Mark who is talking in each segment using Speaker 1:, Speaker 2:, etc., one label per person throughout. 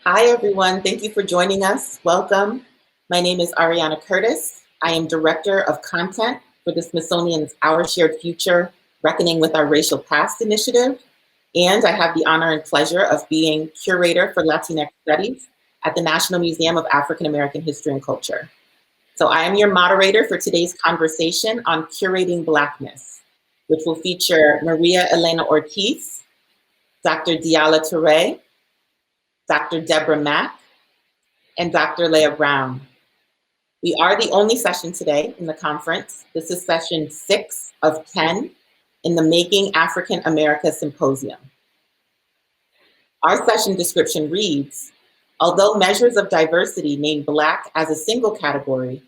Speaker 1: Hi, everyone. Thank you for joining us. Welcome. My name is Ariana Curtis. I am Director of Content for the Smithsonian's Our Shared Future, Reckoning with Our Racial Past initiative. And I have the honor and pleasure of being Curator for Latinx Studies at the National Museum of African American History and Culture. So I am your moderator for today's conversation on curating Blackness, which will feature María Elena Ortiz, Dr. Diala Toure, Dr. Deborah Mack, and Dr. Leia Brown. We are the only session today in the conference. This is session 6 of 10 in the Making African America Symposium. Our session description reads, although measures of diversity name Black as a single category,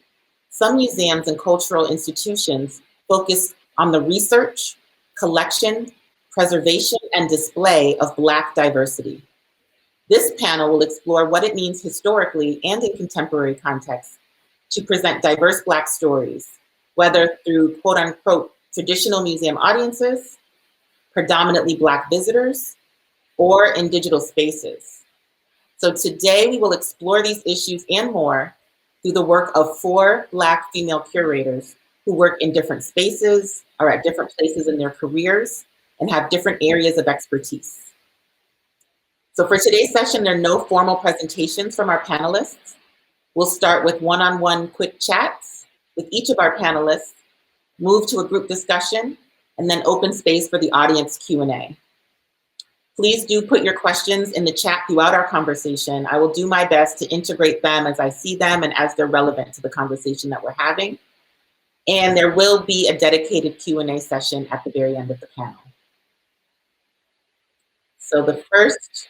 Speaker 1: some museums and cultural institutions focus on the research, collection, preservation, and display of Black diversity. This panel will explore what it means historically and in contemporary context to present diverse Black stories, whether through quote unquote traditional museum audiences, predominantly Black visitors, or in digital spaces. So today we will explore these issues and more through the work of 4 Black female curators who work in different spaces, are at different places in their careers, and have different areas of expertise. So for today's session, there are no formal presentations from our panelists. We'll start with one-on-one quick chats with each of our panelists, move to a group discussion, and then open space for the audience Q&A. Please do put your questions in the chat throughout our conversation. I will do my best to integrate them as I see them and as they're relevant to the conversation that we're having. And there will be a dedicated Q&A session at the very end of the panel. So the first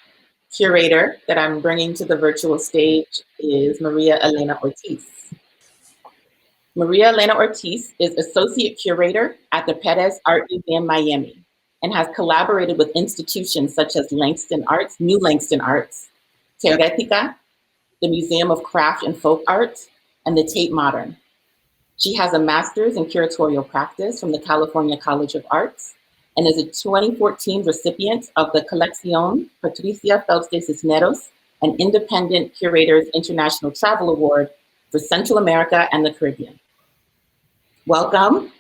Speaker 1: curator that I'm bringing to the virtual stage is María Elena Ortiz. María Elena Ortiz is Associate Curator at the Perez Art Museum Miami and has collaborated with institutions such as Langston Arts, New Langston Arts, Teoretica, the Museum of Craft and Folk Art, and the Tate Modern. She has a master's in curatorial practice from the California College of Arts and is a 2014 recipient of the Colección Patricia Phelps de Cisneros, an Independent Curators International Travel Award for Central America and the Caribbean. Welcome.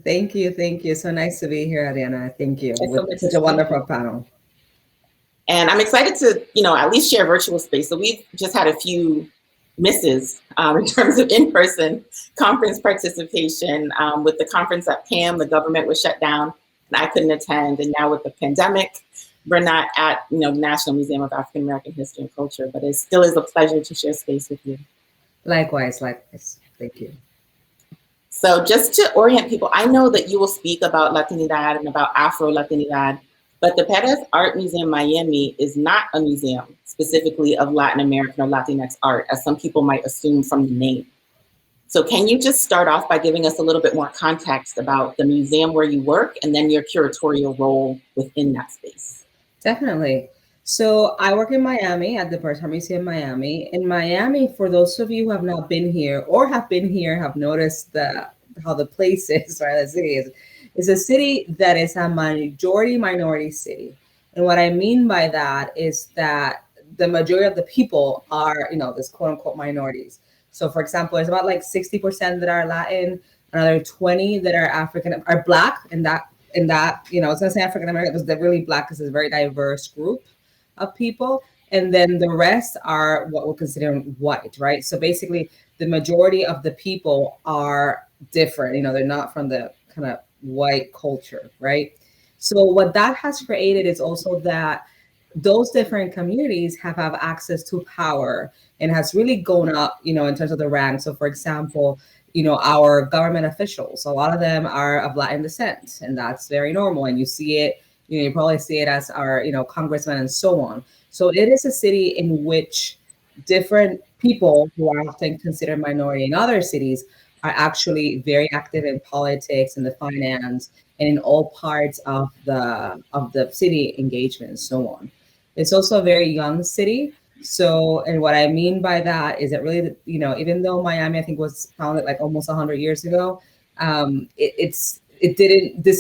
Speaker 2: Thank you. So nice to be here, Ariana. Thank you.
Speaker 1: With
Speaker 2: such a wonderful panel.
Speaker 1: And I'm excited to, at least share virtual space. So we've just had a few misses in terms of in-person conference participation. With the conference at PAM, the government was shut down and I couldn't attend. And now with the pandemic, we're not at the National Museum of African American History and Culture, but it still is a pleasure to share space with you.
Speaker 2: Likewise. Thank you.
Speaker 1: So just to orient people, I know that you will speak about Latinidad and about Afro-Latinidad, but the Perez Art Museum Miami is not a museum specifically of Latin American or Latinx art, as some people might assume from the name. So can you just start off by giving us a little bit more context about the museum where you work and then your curatorial role within that space?
Speaker 2: Definitely. So I work in Miami at the Perez Art Museum Miami. In Miami, for those of you who have not been here or have been here, have noticed how the place is, right? The city is a city that is a majority minority city. And what I mean by that is that the majority of the people are, this quote unquote minorities. So for example, there's about like 60% that are Latin, another 20 that are Black, and that, I was gonna say African American, but they're really Black because it's a very diverse group of people. And then the rest are what we're considering white, right? So basically the majority of the people are different, they're not from the kind of white culture, right? So what that has created is also that those different communities have access to power and has really gone up, in terms of the rank. So for example, our government officials, a lot of them are of Latin descent, and that's very normal. And you see it, you probably see it as our, congressmen and so on. So it is a city in which different people who are often considered minority in other cities are actually very active in politics and the finance and in all parts of the city engagement and so on. It's also a very young city. So, and what I mean by that is that really, even though Miami, I think, was founded like almost 100 years ago, this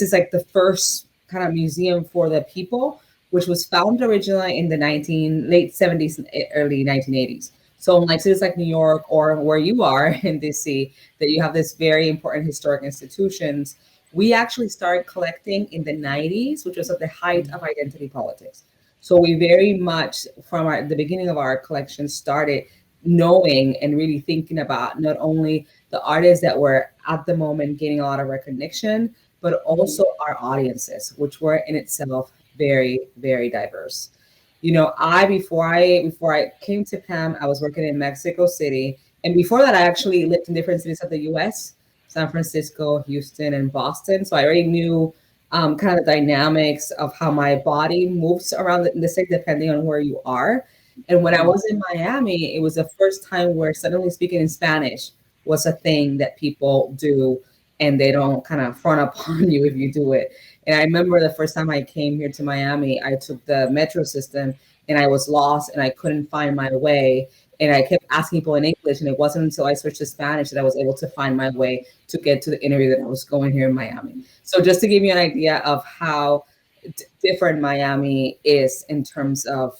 Speaker 2: is like the first kind of museum for the people which was founded originally in the late 70s and early 1980s. So in like cities like New York or where you are in DC, that you have this very important historic institutions, we actually started collecting in the 90s, which was at the height of identity politics. So we very much from the beginning of our collection started knowing and really thinking about not only the artists that were at the moment gaining a lot of recognition, but also our audiences, which were in itself very, very diverse. You know, before I came to PAM, I was working in Mexico City, and before that, I actually lived in different cities of the U.S., San Francisco, Houston, and Boston. So I already knew kind of the dynamics of how my body moves around the state depending on where you are. And when I was in Miami, it was the first time where suddenly speaking in Spanish was a thing that people do, and they don't kind of frown upon you if you do it. And I remember the first time I came here to Miami, I took the metro system and I was lost and I couldn't find my way. And I kept asking people in English, and it wasn't until I switched to Spanish that I was able to find my way to get to the interview that I was going here in Miami. So just to give you an idea of how different Miami is in terms of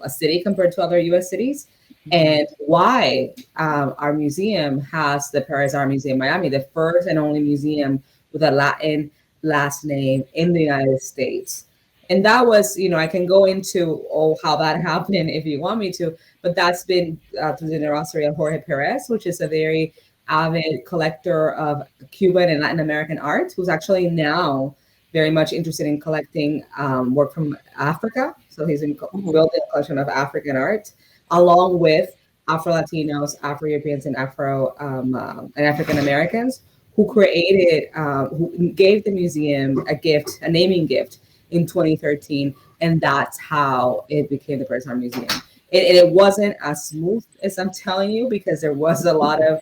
Speaker 2: a city compared to other U.S. cities, and why our museum has the Perez Art Museum Miami, the first and only museum with a Latin last name in the United States. And that was, you know, I can go into how that happened if you want me to, but that's been through the generosity of Jorge Perez, which is a very avid collector of Cuban and Latin American art, who's actually now very much interested in collecting work from Africa. So he's building a collection of African art, along with Afro-Latinos, Afro-Europeans, and African Americans, who who gave the museum a naming gift in 2013, and that's how it became the Perez Art Museum. It wasn't as smooth as I'm telling you, because there was a lot of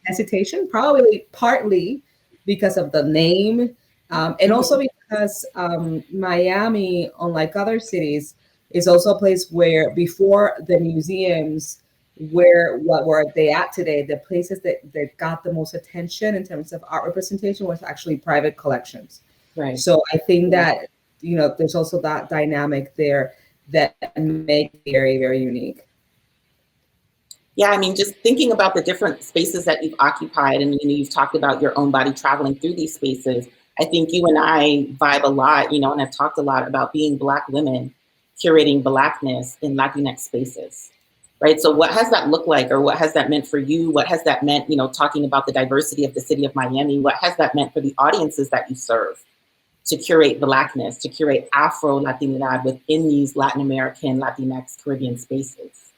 Speaker 2: hesitation, probably partly because of the name, and also because Miami, unlike other cities, is also a place where before the museums were they at today, the places that got the most attention in terms of art representation was actually private collections.
Speaker 1: Right.
Speaker 2: So I think that, you know, there's also that dynamic there that make it very, very unique.
Speaker 1: Yeah, I mean, just thinking about the different spaces that you've occupied, and you know, you've talked about your own body traveling through these spaces. I think you and I vibe a lot, you know, and I've talked a lot about being Black women curating Blackness in Latinx spaces, right? So what has that looked like, or what has that meant for you? What has that meant, you know, talking about the diversity of the city of Miami? What has that meant for the audiences that you serve to curate Blackness, to curate Afro-Latinidad within these Latin American, Latinx, Caribbean spaces?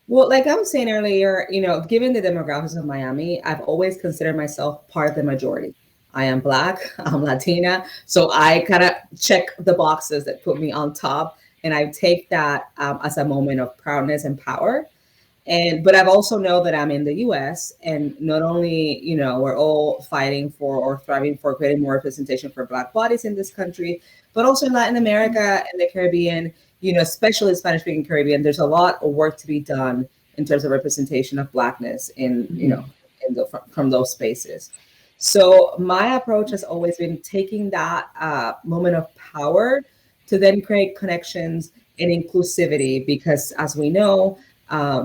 Speaker 2: Well, like I was saying earlier, you know, given the demographics of Miami, I've always considered myself part of the majority. I am Black, I'm Latina, so I kind of check the boxes that put me on top, and I take that as a moment of proudness and power. But I've also know that I'm in the U.S. and not only, you know, we're all fighting for or thriving for creating more representation for Black bodies in this country, but also in Latin America and the Caribbean, you know, especially Spanish-speaking Caribbean. There's a lot of work to be done in terms of representation of Blackness in, you know, from those spaces. So my approach has always been taking that moment of power to then create connections and inclusivity, because as we know,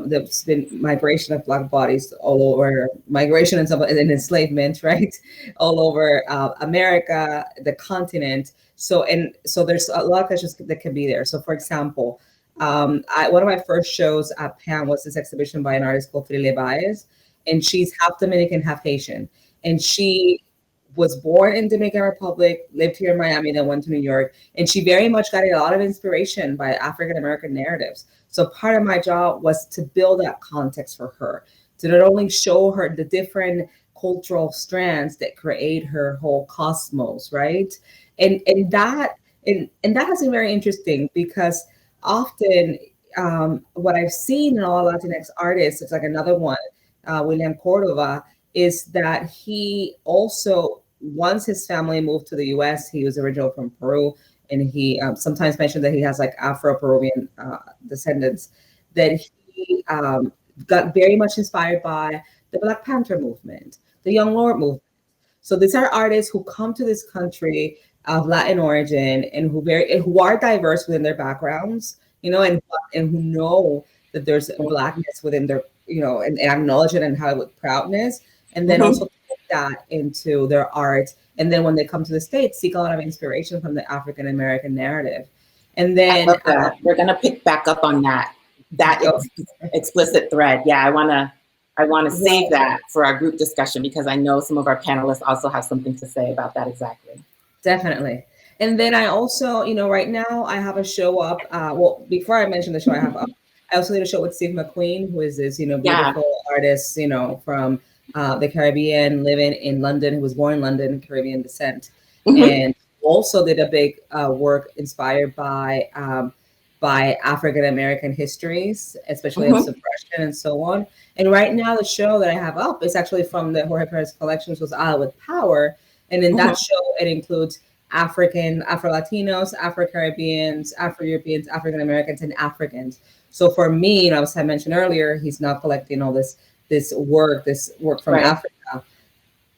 Speaker 2: there's been migration of Black bodies all over, migration and enslavement, right? All over America, the continent. So there's a lot of questions that can be there. So for example, one of my first shows at PAM was this exhibition by an artist called Frile Baez, and she's half Dominican, half Haitian. And she was born in Dominican Republic, lived here in Miami, then went to New York. And she very much got a lot of inspiration by African-American narratives. So part of my job was to build that context for her, to not only show her the different cultural strands that create her whole cosmos, right? And that has been very interesting, because often what I've seen in all Latinx artists, it's like another one, William Cordova, is that he also, once his family moved to the US, he was originally from Peru, and he sometimes mentioned that he has like Afro-Peruvian descendants, that he got very much inspired by the Black Panther movement, the Young Lord movement. So these are artists who come to this country of Latin origin and who are diverse within their backgrounds, and who know that there's Blackness within their, and acknowledge it and have it with proudness, and then also put that into their art. And then when they come to the States, seek a lot of inspiration from the African American narrative. And then
Speaker 1: I love that. We're gonna pick back up on that explicit thread. Yeah, I wanna save that for our group discussion, because I know some of our panelists also have something to say about that exactly.
Speaker 2: Definitely. And then I also, right now I have a show up. Well, before I mention the show I have up, I also did a show with Steve Mcqueen, who is this, beautiful artist, from the Caribbean, living in London, who was born in London, Caribbean descent, and also did a big work inspired by African American histories, especially of suppression and so on. And right now, the show that I have up is actually from the Jorge Perez collection, which was Aleia with Power. And in that show, it includes Afro-Latinos, Afro-Caribbeans, Afro-Europeans, African-Americans, and Africans. So for me, as I mentioned earlier, he's now collecting all this work from Africa,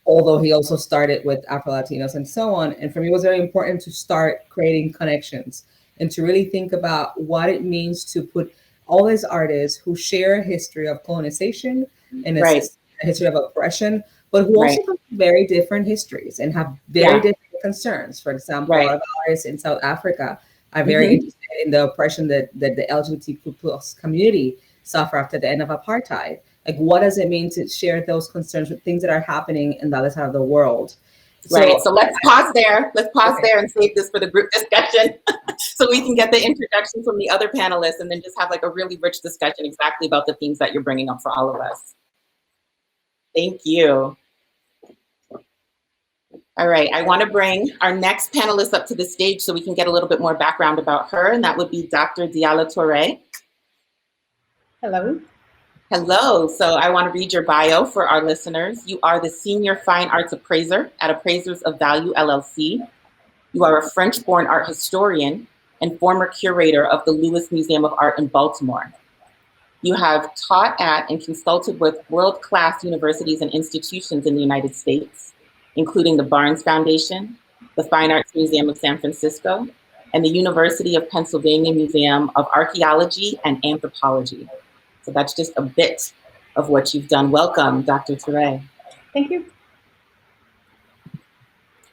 Speaker 2: although he also started with Afro-Latinos and so on. And for me, it was very important to start creating connections and to really think about what it means to put all these artists who share a history of colonization and a history of oppression, but who also have very different histories and have very different concerns. For example, a lot of artists in South Africa are very interested in the oppression that the LGBTQ plus community suffer after the end of apartheid. Like, what does it mean to share those concerns with things that are happening in the other side of the world?
Speaker 1: So let's pause there. Let's pause there and save this for the group discussion so we can get the introduction from the other panelists and then just have like a really rich discussion exactly about the themes that you're bringing up for all of us. Thank you. All right, I want to bring our next panelist up to the stage so we can get a little bit more background about her, and that would be Dr. Diala Toure.
Speaker 3: Hello.
Speaker 1: Hello, so I want to read your bio for our listeners. You are the Senior Fine Arts Appraiser at Appraisals of Value, LLC. You are a French-born art historian and former curator of the Lewis Museum of Art in Baltimore. You have taught at and consulted with world-class universities and institutions in the United States, including the Barnes Foundation, the Fine Arts Museum of San Francisco, and the University of Pennsylvania Museum of Archaeology and Anthropology. So that's just a bit of what you've done. Welcome, Dr. Touré.
Speaker 3: Thank you.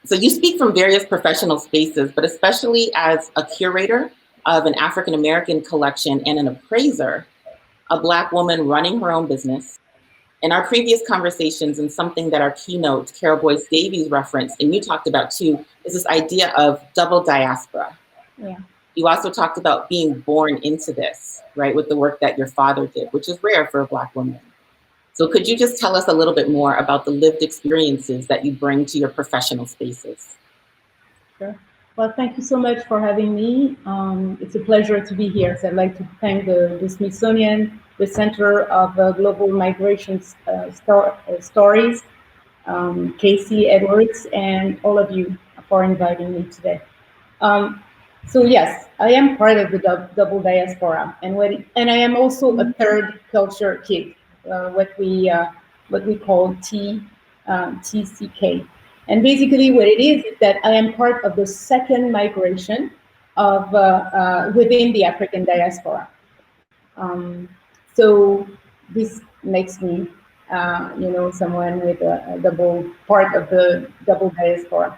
Speaker 1: So you speak from various professional spaces, but especially as a curator of an African-American collection and an appraiser, a Black woman running her own business. In our previous conversations, and something that our keynote, Carol Boyce Davies referenced, and you talked about too, is this idea of double diaspora.
Speaker 3: Yeah.
Speaker 1: You also talked about being born into this, right, with the work that your father did, which is rare for a Black woman. So could you just tell us a little bit more about the lived experiences that you bring to your professional spaces?
Speaker 3: Sure. Well, thank you so much for having me. It's a pleasure to be here. So I'd like to thank the Smithsonian, the Center of Global Migration Stories, Casey Edwards, and all of you for inviting me today. So yes, I am part of the double diaspora, and I am also a third culture kid, what we call TCK. And basically, what it is that I am part of the second migration of within the African diaspora. So this makes me, someone with a double part of the double diaspora.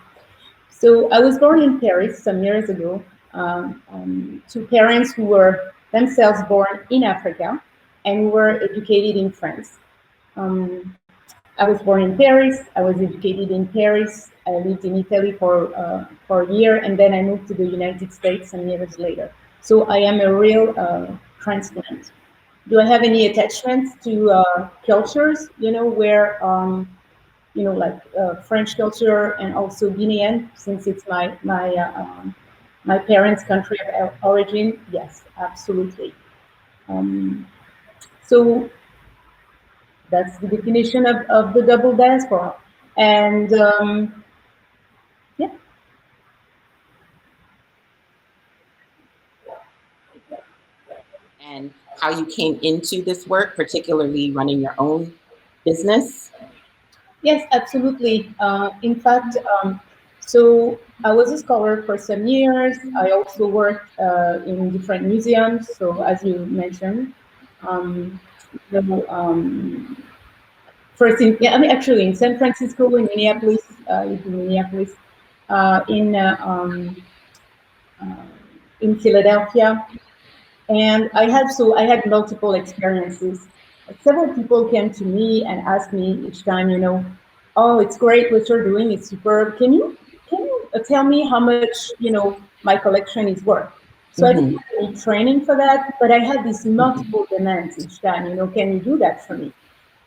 Speaker 3: So I was born in Paris some years ago to parents who were themselves born in Africa and were educated in France. I was born in Paris. I was educated in Paris. I lived in Italy for a year, and then I moved to the United States some years later. So I am a real transplant. Do I have any attachments to cultures? Where like French culture and also Guinean, since it's my parents' country of origin. Yes, absolutely. So that's the definition of the double diaspora. And yeah.
Speaker 1: And how you came into this work, particularly running your own business?
Speaker 3: Yes, absolutely. In fact, So I was a scholar for some years. I also worked in different museums. So as you mentioned, um, you know, first actually in San Francisco, in Minneapolis, uh, in uh, um, uh, in Philadelphia, and I had multiple experiences. Several people came to me and asked me each time, oh, it's great what you're doing, it's superb. Can you tell me how much my collection is worth? So I didn't have any training for that, but I had these multiple demands each time. Can you do that for me?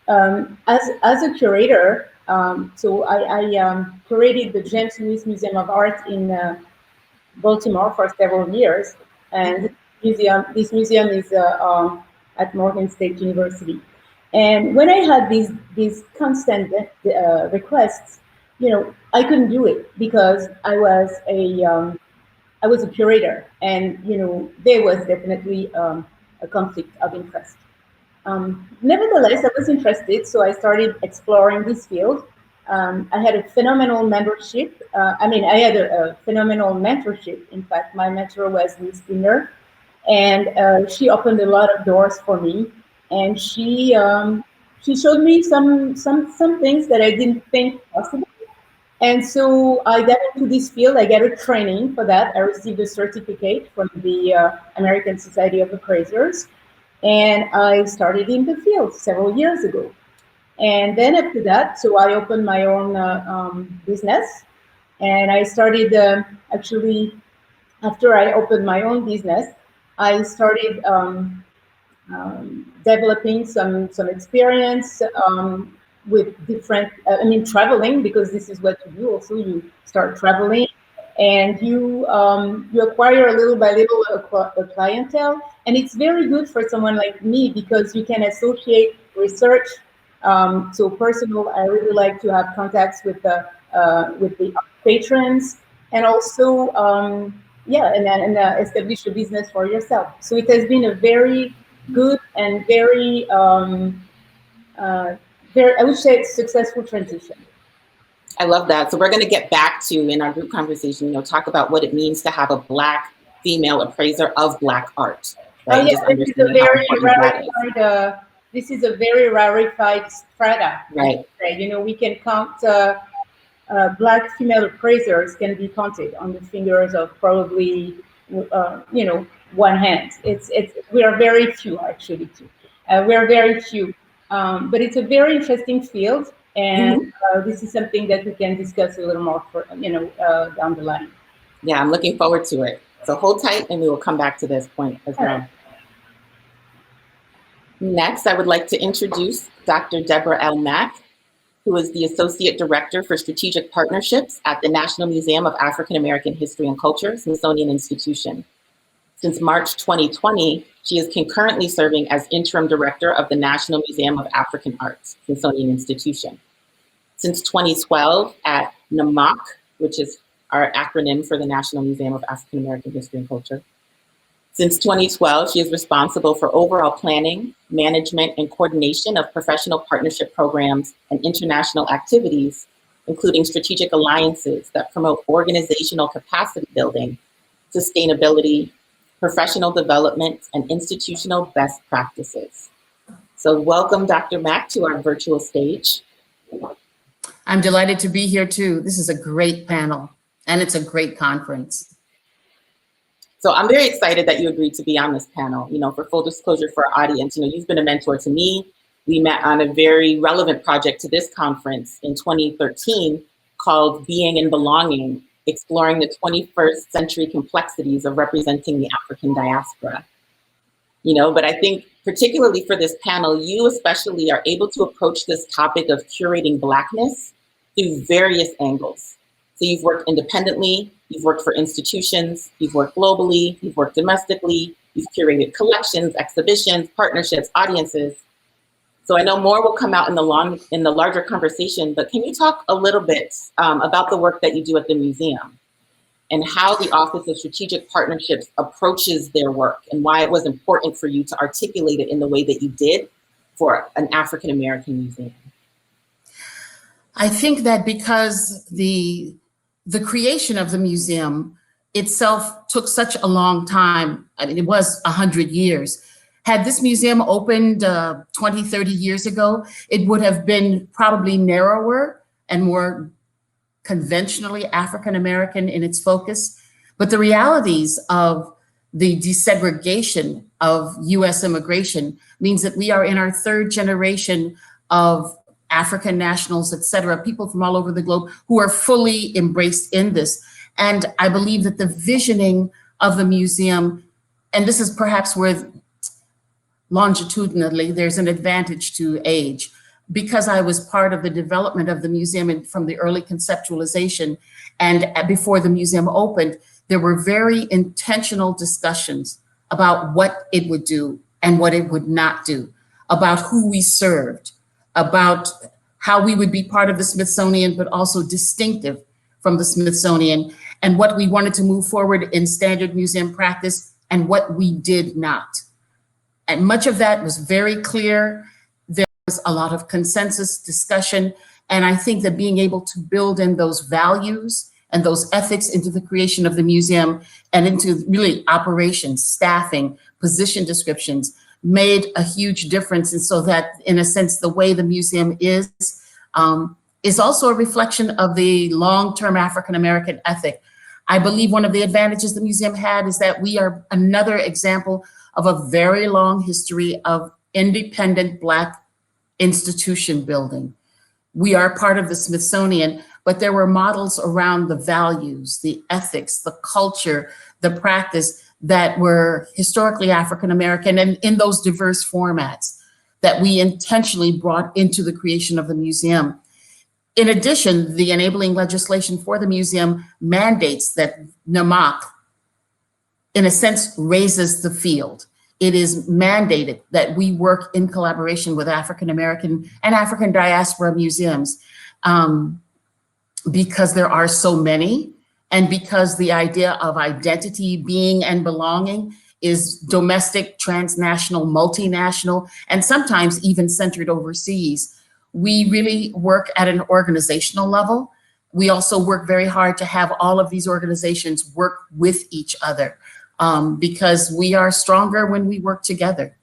Speaker 3: As a curator, so I curated the James Lewis Museum of Art in Baltimore for several years, and this museum is at Morgan State University. And when I had these constant requests, I couldn't do it because I was a curator, and there was definitely a conflict of interest. Nevertheless, I was interested, so I started exploring this field. I had a phenomenal membership. I had a phenomenal mentorship. In fact, my mentor was Miss Dinner, and she opened a lot of doors for me. And she showed me some things that I didn't think possible. And so I got into this field. I got a training for that. I received a certificate from the American Society of Appraisers, and I started in the field several years ago. And then after that, so I opened my own business, and I started actually after I opened my own business, I started developing some experience with different. Traveling, because this is what you do. Also, you start traveling, and you acquire a little by little a clientele, and it's very good for someone like me because you can associate research. So personal, I really like to have contacts with the patrons, and also and establish a business for yourself. So it has been a very good and very I would say successful transition.
Speaker 1: I love that. So we're going to get back to, in our group conversation, talk about what it means to have a Black female appraiser of Black art. Right?
Speaker 3: This is a very rarefied strata.
Speaker 1: Right.
Speaker 3: We can count Black female appraisers can be counted on the fingers of probably one hand. We are very few, actually. We are very few, but it's a very interesting field. And this is something that we can discuss a little more down the line.
Speaker 1: Yeah, I'm looking forward to it. So hold tight, and we will come back to this point as well. Right. Next, I would like to introduce Dr. Deborah L. Mack, who is the Associate Director for Strategic Partnerships at the National Museum of African American History and Culture, Smithsonian Institution. Since March 2020, she is concurrently serving as Interim Director of the National Museum of African Arts, Smithsonian Institution. Since 2012 at NMAC, which is our acronym for the National Museum of African American History and Culture. Since 2012, she is responsible for overall planning, management, and coordination of professional partnership programs and international activities, including strategic alliances that promote organizational capacity building, sustainability, professional development, and institutional best practices. So welcome, Dr. Mack, to our virtual stage.
Speaker 4: I'm delighted to be here too. This is a great panel, and it's a great conference.
Speaker 1: So I'm very excited that you agreed to be on this panel. For full disclosure for our audience, you've been a mentor to me. We met on a very relevant project to this conference in 2013 called Being and Belonging, exploring the 21st century complexities of representing the African diaspora. But I think particularly for this panel, you especially are able to approach this topic of curating Blackness through various angles. So you've worked independently, you've worked for institutions, you've worked globally, you've worked domestically, you've curated collections, exhibitions, partnerships, audiences. So I know more will come out in the larger conversation, but can you talk a little bit about the work that you do at the museum and how the Office of Strategic Partnerships approaches their work and why it was important for you to articulate it in the way that you did for an African American museum?
Speaker 4: I think that because the the creation of the museum itself took such a long time. I mean, it was 100 years. Had this museum opened 20, 30 years ago, it would have been probably narrower and more conventionally African-American in its focus. But the realities of the desegregation of US immigration means that we are in our third generation of African nationals, et cetera, people from all over the globe who are fully embraced in this. And I believe that the visioning of the museum, and this is perhaps where longitudinally there's an advantage to age, because I was part of the development of the museum from the early conceptualization, and before the museum opened, there were very intentional discussions about what it would do and what it would not do, about who we served, about how we would be part of the Smithsonian, but also distinctive from the Smithsonian, and what we wanted to move forward in standard museum practice and what we did not. And much of that was very clear. There was a lot of consensus discussion. And I think that being able to build in those values and those ethics into the creation of the museum and into really operations, staffing, position descriptions made a huge difference. And so that, in a sense, the way the museum is also a reflection of the long-term African-American ethic. I believe one of the advantages the museum had is that we are another example of a very long history of independent Black institution building. We are part of the Smithsonian, but there were models around the values, the ethics, the culture, the practice that were historically African-American and in those diverse formats that we intentionally brought into the creation of the museum. In addition, the enabling legislation for the museum mandates that Mack, in a sense, raises the field. It is mandated that we work in collaboration with African-American and African diaspora museums because there are so many, and because the idea of identity, being, and belonging is domestic, transnational, multinational, and sometimes even centered overseas. We really work at an organizational level. We also work very hard to have all of these organizations work with each other because we are stronger when we work together.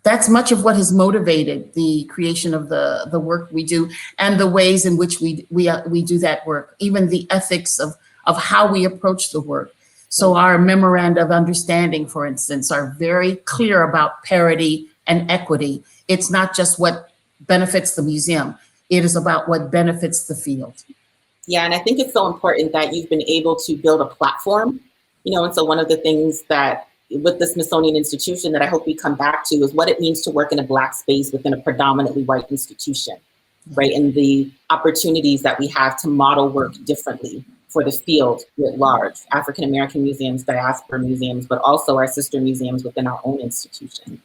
Speaker 4: That's much of what has motivated the creation of the work we do and the ways in which we do that work, even the ethics of how we approach the work. So our memoranda of understanding, for instance, are very clear about parity and equity. It's not just what benefits the museum. It is about what benefits the field.
Speaker 1: Yeah, and I think it's so important that you've been able to build a platform, and so one of the things that with the Smithsonian Institution that I hope we come back to is what it means to work in a Black space within a predominantly white institution, right? And the opportunities that we have to model work differently for the field writ large, African-American museums, diaspora museums, but also our sister museums within our own institution.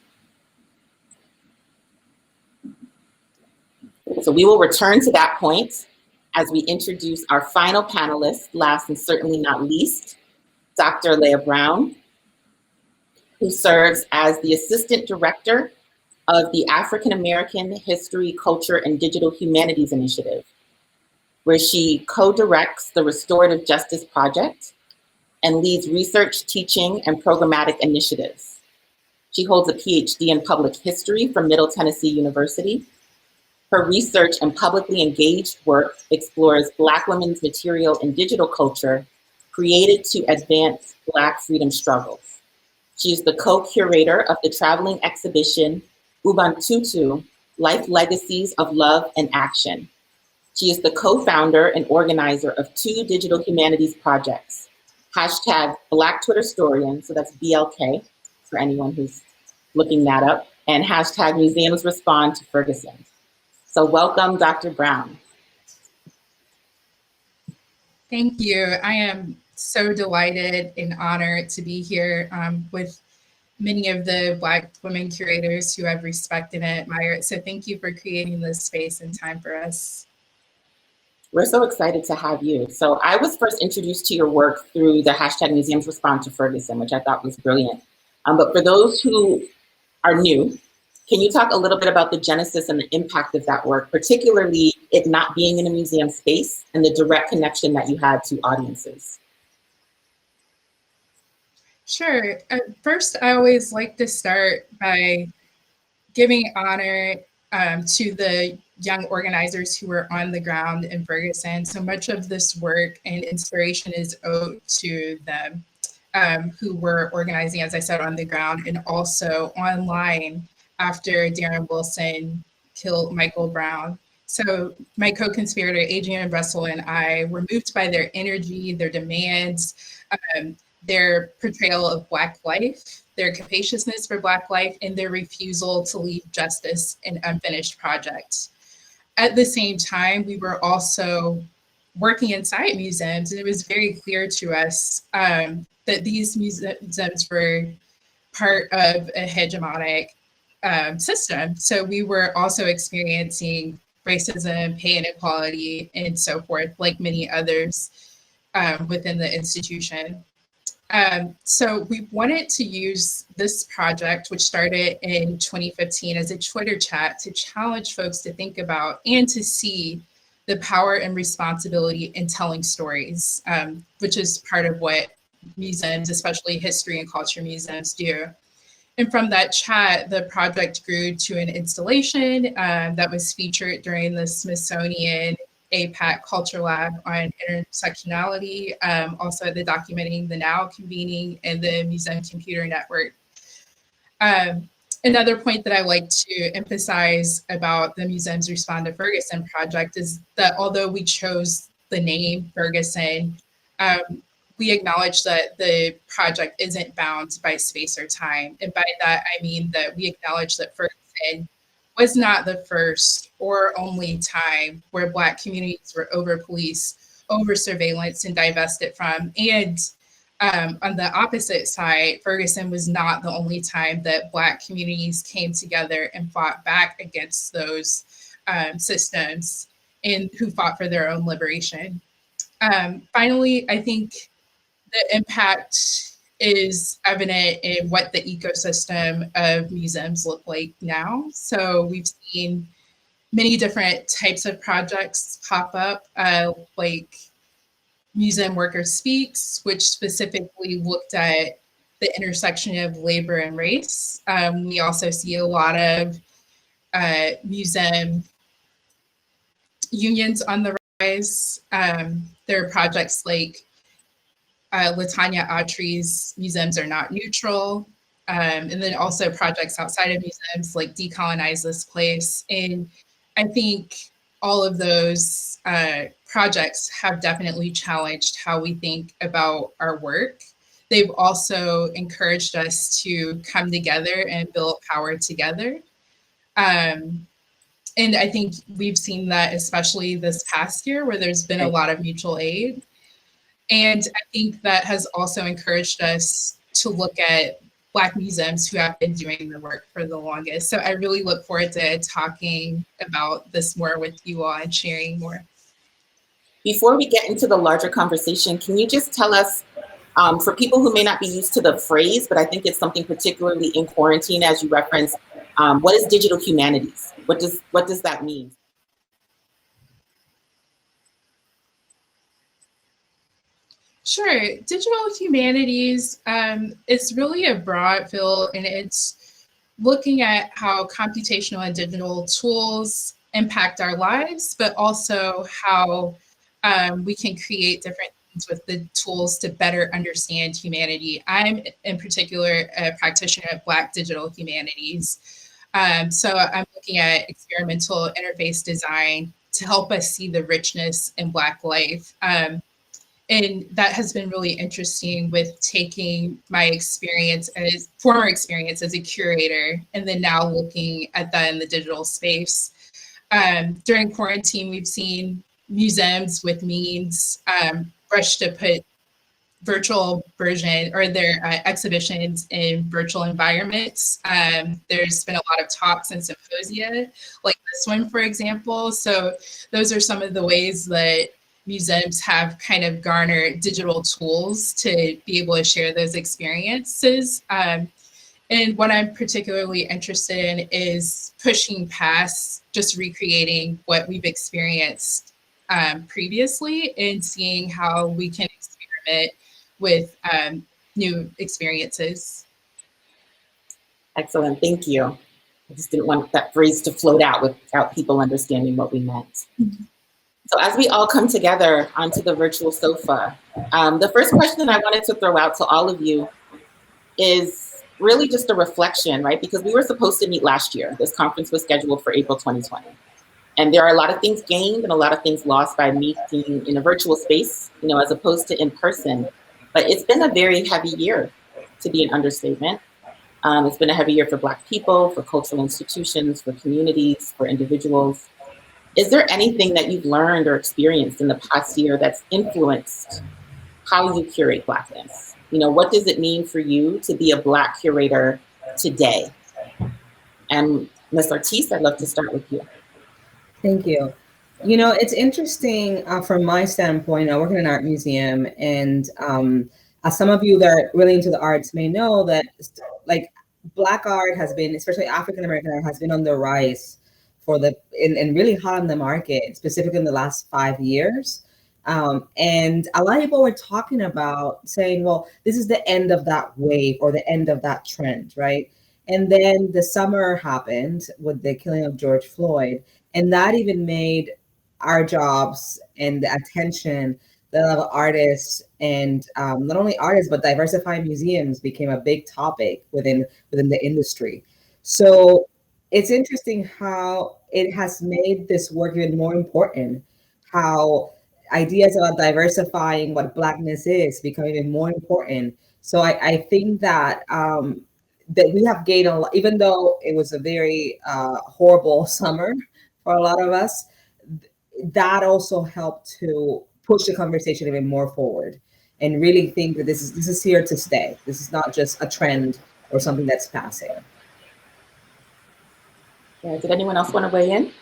Speaker 1: So we will return to that point as we introduce our final panelist, last and certainly not least, Dr. Leia Brown, who serves as the Assistant Director of the African American History, Culture, and Digital Humanities Initiative, where she co-directs the Restorative Justice Project and leads research, teaching, and programmatic initiatives. She holds a PhD in Public History from Middle Tennessee University. Her research and publicly engaged work explores Black women's material and digital culture created to advance Black freedom struggles. She is the co-curator of the traveling exhibition Ubuntu, Life Legacies of Love and Action. She is the co-founder and organizer of 2 digital humanities projects, hashtag Black Twitter Storian, so that's BLK for anyone who's looking that up, and hashtag Museums Respond to Ferguson. So welcome, Dr. Brown.
Speaker 5: Thank you. I am so delighted and honored to be here with many of the Black women curators who I've respected and admired. So thank you for creating this space and time for us.
Speaker 1: We're so excited to have you. So I was first introduced to your work through the hashtag Museums Respond to Ferguson, which I thought was brilliant. But for those who are new, Can you talk a little bit about the genesis and the impact of that work, particularly it not being in a museum space and the direct connection that you had to audiences?
Speaker 5: Sure. First, I always like to start by giving honor to the young organizers who were on the ground in Ferguson. So much of this work and inspiration is owed to them who were organizing, as I said, on the ground and also online after Darren Wilson killed Michael Brown. So my co-conspirator, Adrian Russell, and I were moved by their energy, their demands, their portrayal of Black life, their capaciousness for Black life, and their refusal to leave justice in unfinished projects. At the same time, we were also working inside museums, and it was very clear to us that these museums were part of a hegemonic system. So we were also experiencing racism, pay inequality, and so forth, like many others within the institution. So we wanted to use this project, which started in 2015 as a Twitter chat, to challenge folks to think about and to see the power and responsibility in telling stories, which is part of what museums, especially history and culture museums, do. And from that chat, the project grew to an installation that was featured during the Smithsonian APAC Culture Lab on intersectionality, also at the Documenting the Now convening and the Museum Computer Network. Another point that I like to emphasize about the Museums Respond to Ferguson project is that although we chose the name Ferguson, we acknowledge that the project isn't bound by space or time. And by that, I mean that we acknowledge that Ferguson was not the first or only time where Black communities were over-policed, over-surveillance, and divested from. And on the opposite side, Ferguson was not the only time that Black communities came together and fought back against those systems and who fought for their own liberation. Finally, I think the impact is evident in what the ecosystem of museums look like now. So we've seen many different types of projects pop up, like Museum Worker Speaks, which specifically looked at the intersection of labor and race. We also see a lot of museum unions on the rise. There are projects like LaTanya Autry's Museums Are Not Neutral, and then also projects outside of museums like Decolonize This Place. And I think all of those projects have definitely challenged how we think about our work. They've also encouraged us to come together and build power together. And I think we've seen that especially this past year where there's been a lot of mutual aid. And I think that has also encouraged us to look at Black museums who have been doing the work for the longest. So I really look forward to talking about this more with you all and sharing more.
Speaker 1: Before we get into the larger conversation, can you just tell us, for people who may not be used to the phrase, but I think it's something particularly in quarantine, as you referenced, what is digital humanities? What does that mean?
Speaker 5: Sure. Digital humanities is really a broad field, and it's looking at how computational and digital tools impact our lives, but also how we can create different things with the tools to better understand humanity. I'm in particular a practitioner of Black digital humanities. So I'm looking at experimental interface design to help us see the richness in Black life. And that has been really interesting with taking my former experience as a curator, and then now looking at that in the digital space. During quarantine, we've seen museums with means rush to put virtual version or their exhibitions in virtual environments. There's been a lot of talks and symposia, like this one, for example. So those are some of the ways that museums have kind of garnered digital tools to be able to share those experiences. And And what I'm particularly interested in is pushing past just recreating what we've experienced previously and seeing how we can experiment with new experiences.
Speaker 1: Excellent, thank you. I just didn't want that phrase to float out without people understanding what we meant. So as we all come together onto the virtual sofa, the first question I wanted to throw out to all of you is really just a reflection, right? Because we were supposed to meet last year. This conference was scheduled for April 2020. And there are a lot of things gained and a lot of things lost by meeting in a virtual space, you know, as opposed to in person. But it's been a very heavy year, to be an understatement. It's been a heavy year for Black people, for cultural institutions, for communities, for individuals. Is there anything that you've learned or experienced in the past year that's influenced how you curate Blackness? You know, what does it mean for you to be a Black curator today? And Ms. Ortiz, I'd love to start with you.
Speaker 2: Thank you. You know, it's interesting from my standpoint. I work in an art museum, and as some of you that are really into the arts may know, that like Black art has been, especially African American art, has been on the rise for and really hot on the market, specifically in the last 5 years. And a lot of people were talking about saying, well, this is the end of that wave or the end of that trend, right? And then the summer happened with the killing of George Floyd, and that even made our jobs and the attention that a lot of artists and not only artists, but diversifying museums became a big topic within the industry. So it's interesting how it has made this work even more important, how ideas about diversifying what Blackness is become even more important. So I think that that we have gained a lot, even though it was a very horrible summer for a lot of us. That also helped to push the conversation even more forward, and really think that this is here to stay. This is not just a trend or something that's passing.
Speaker 1: Yeah, did anyone else want to weigh in?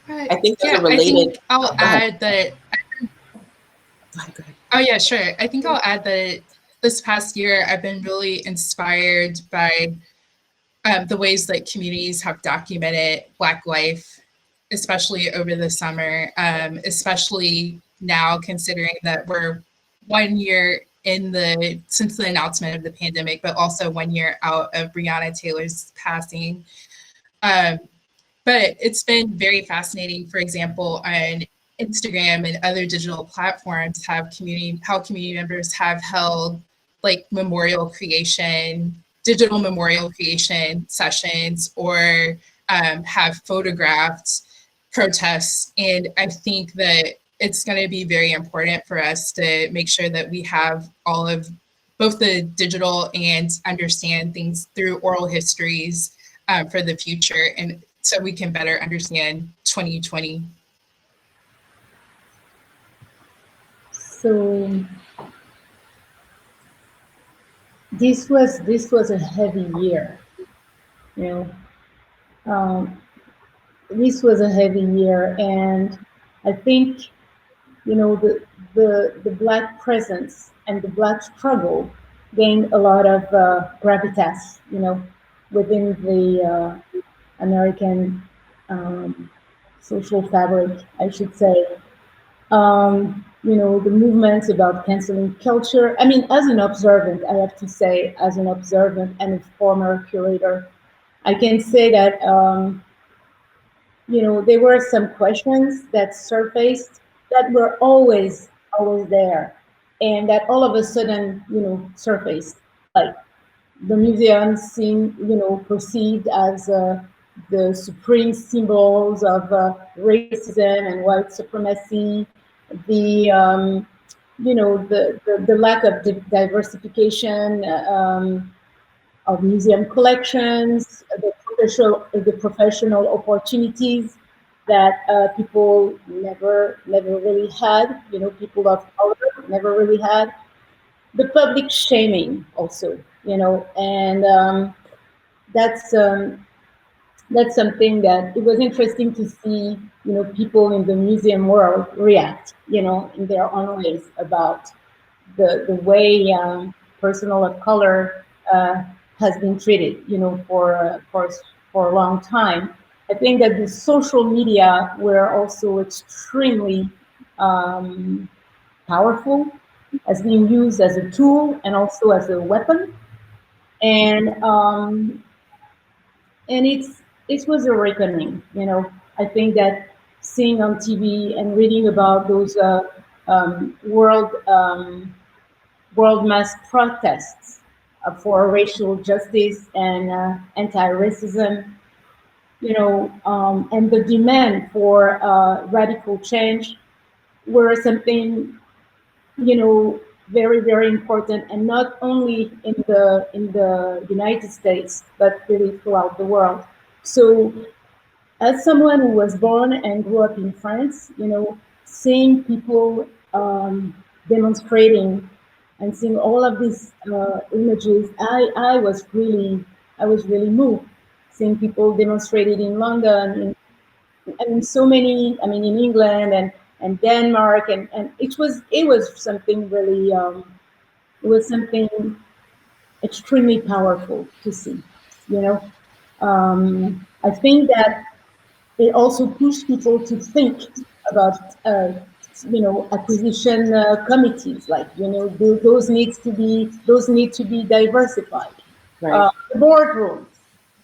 Speaker 1: I think there's a related.
Speaker 5: I think I'll add that.
Speaker 1: Go ahead.
Speaker 5: Oh yeah, sure. I think I'll add that this past year I've been really inspired by the ways that communities have documented Black life, especially over the summer, especially now considering that we're 1 year since the announcement of the pandemic, but also 1 year out of Breonna Taylor's passing. But it's been very fascinating, for example, on Instagram and other digital platforms, how community members have held like digital memorial creation sessions, or have photographed protests. And I think that it's going to be very important for us to make sure that we have all of both the digital and understand things through oral histories for the future, and so we can better understand 2020.
Speaker 3: So this was a heavy year, you know. This was a heavy year, and I think, you know, the Black presence and the Black struggle gained a lot of gravitas, you know, within the American social fabric, I should say. You know, the movements about canceling culture. I mean, as an observant, I have to say, as an observant and a former curator, I can say that, you know, there were some questions that surfaced that were always there, and that all of a sudden, you know, surfaced. Like the museum seemed, you know, perceived as the supreme symbols of racism and white supremacy, the you know, the lack of diversification of museum collections, the professional opportunities that people never really had, you know, people of color never really had. The public shaming also, you know, and that's something that it was interesting to see, you know, people in the museum world react, you know, in their own ways about the way person of color has been treated, you know, for a long time. I think that the social media were also extremely powerful, as being used as a tool and also as a weapon, and it was a reckoning, you know. I think that seeing on TV and reading about those world mass protests for racial justice and anti-racism, you know, and the demand for radical change were something, you know, very, very important, and not only in the United States, but really throughout the world. So, as someone who was born and grew up in France, you know, seeing people demonstrating and seeing all of these images, I was really moved. Seeing people demonstrated in London, and so many, I mean, in England and Denmark, and it was something really, it was something extremely powerful to see, you know. I think that it also pushed people to think about, you know, acquisition committees, like, you know, those need to be diversified.
Speaker 1: Right.
Speaker 3: The boardrooms,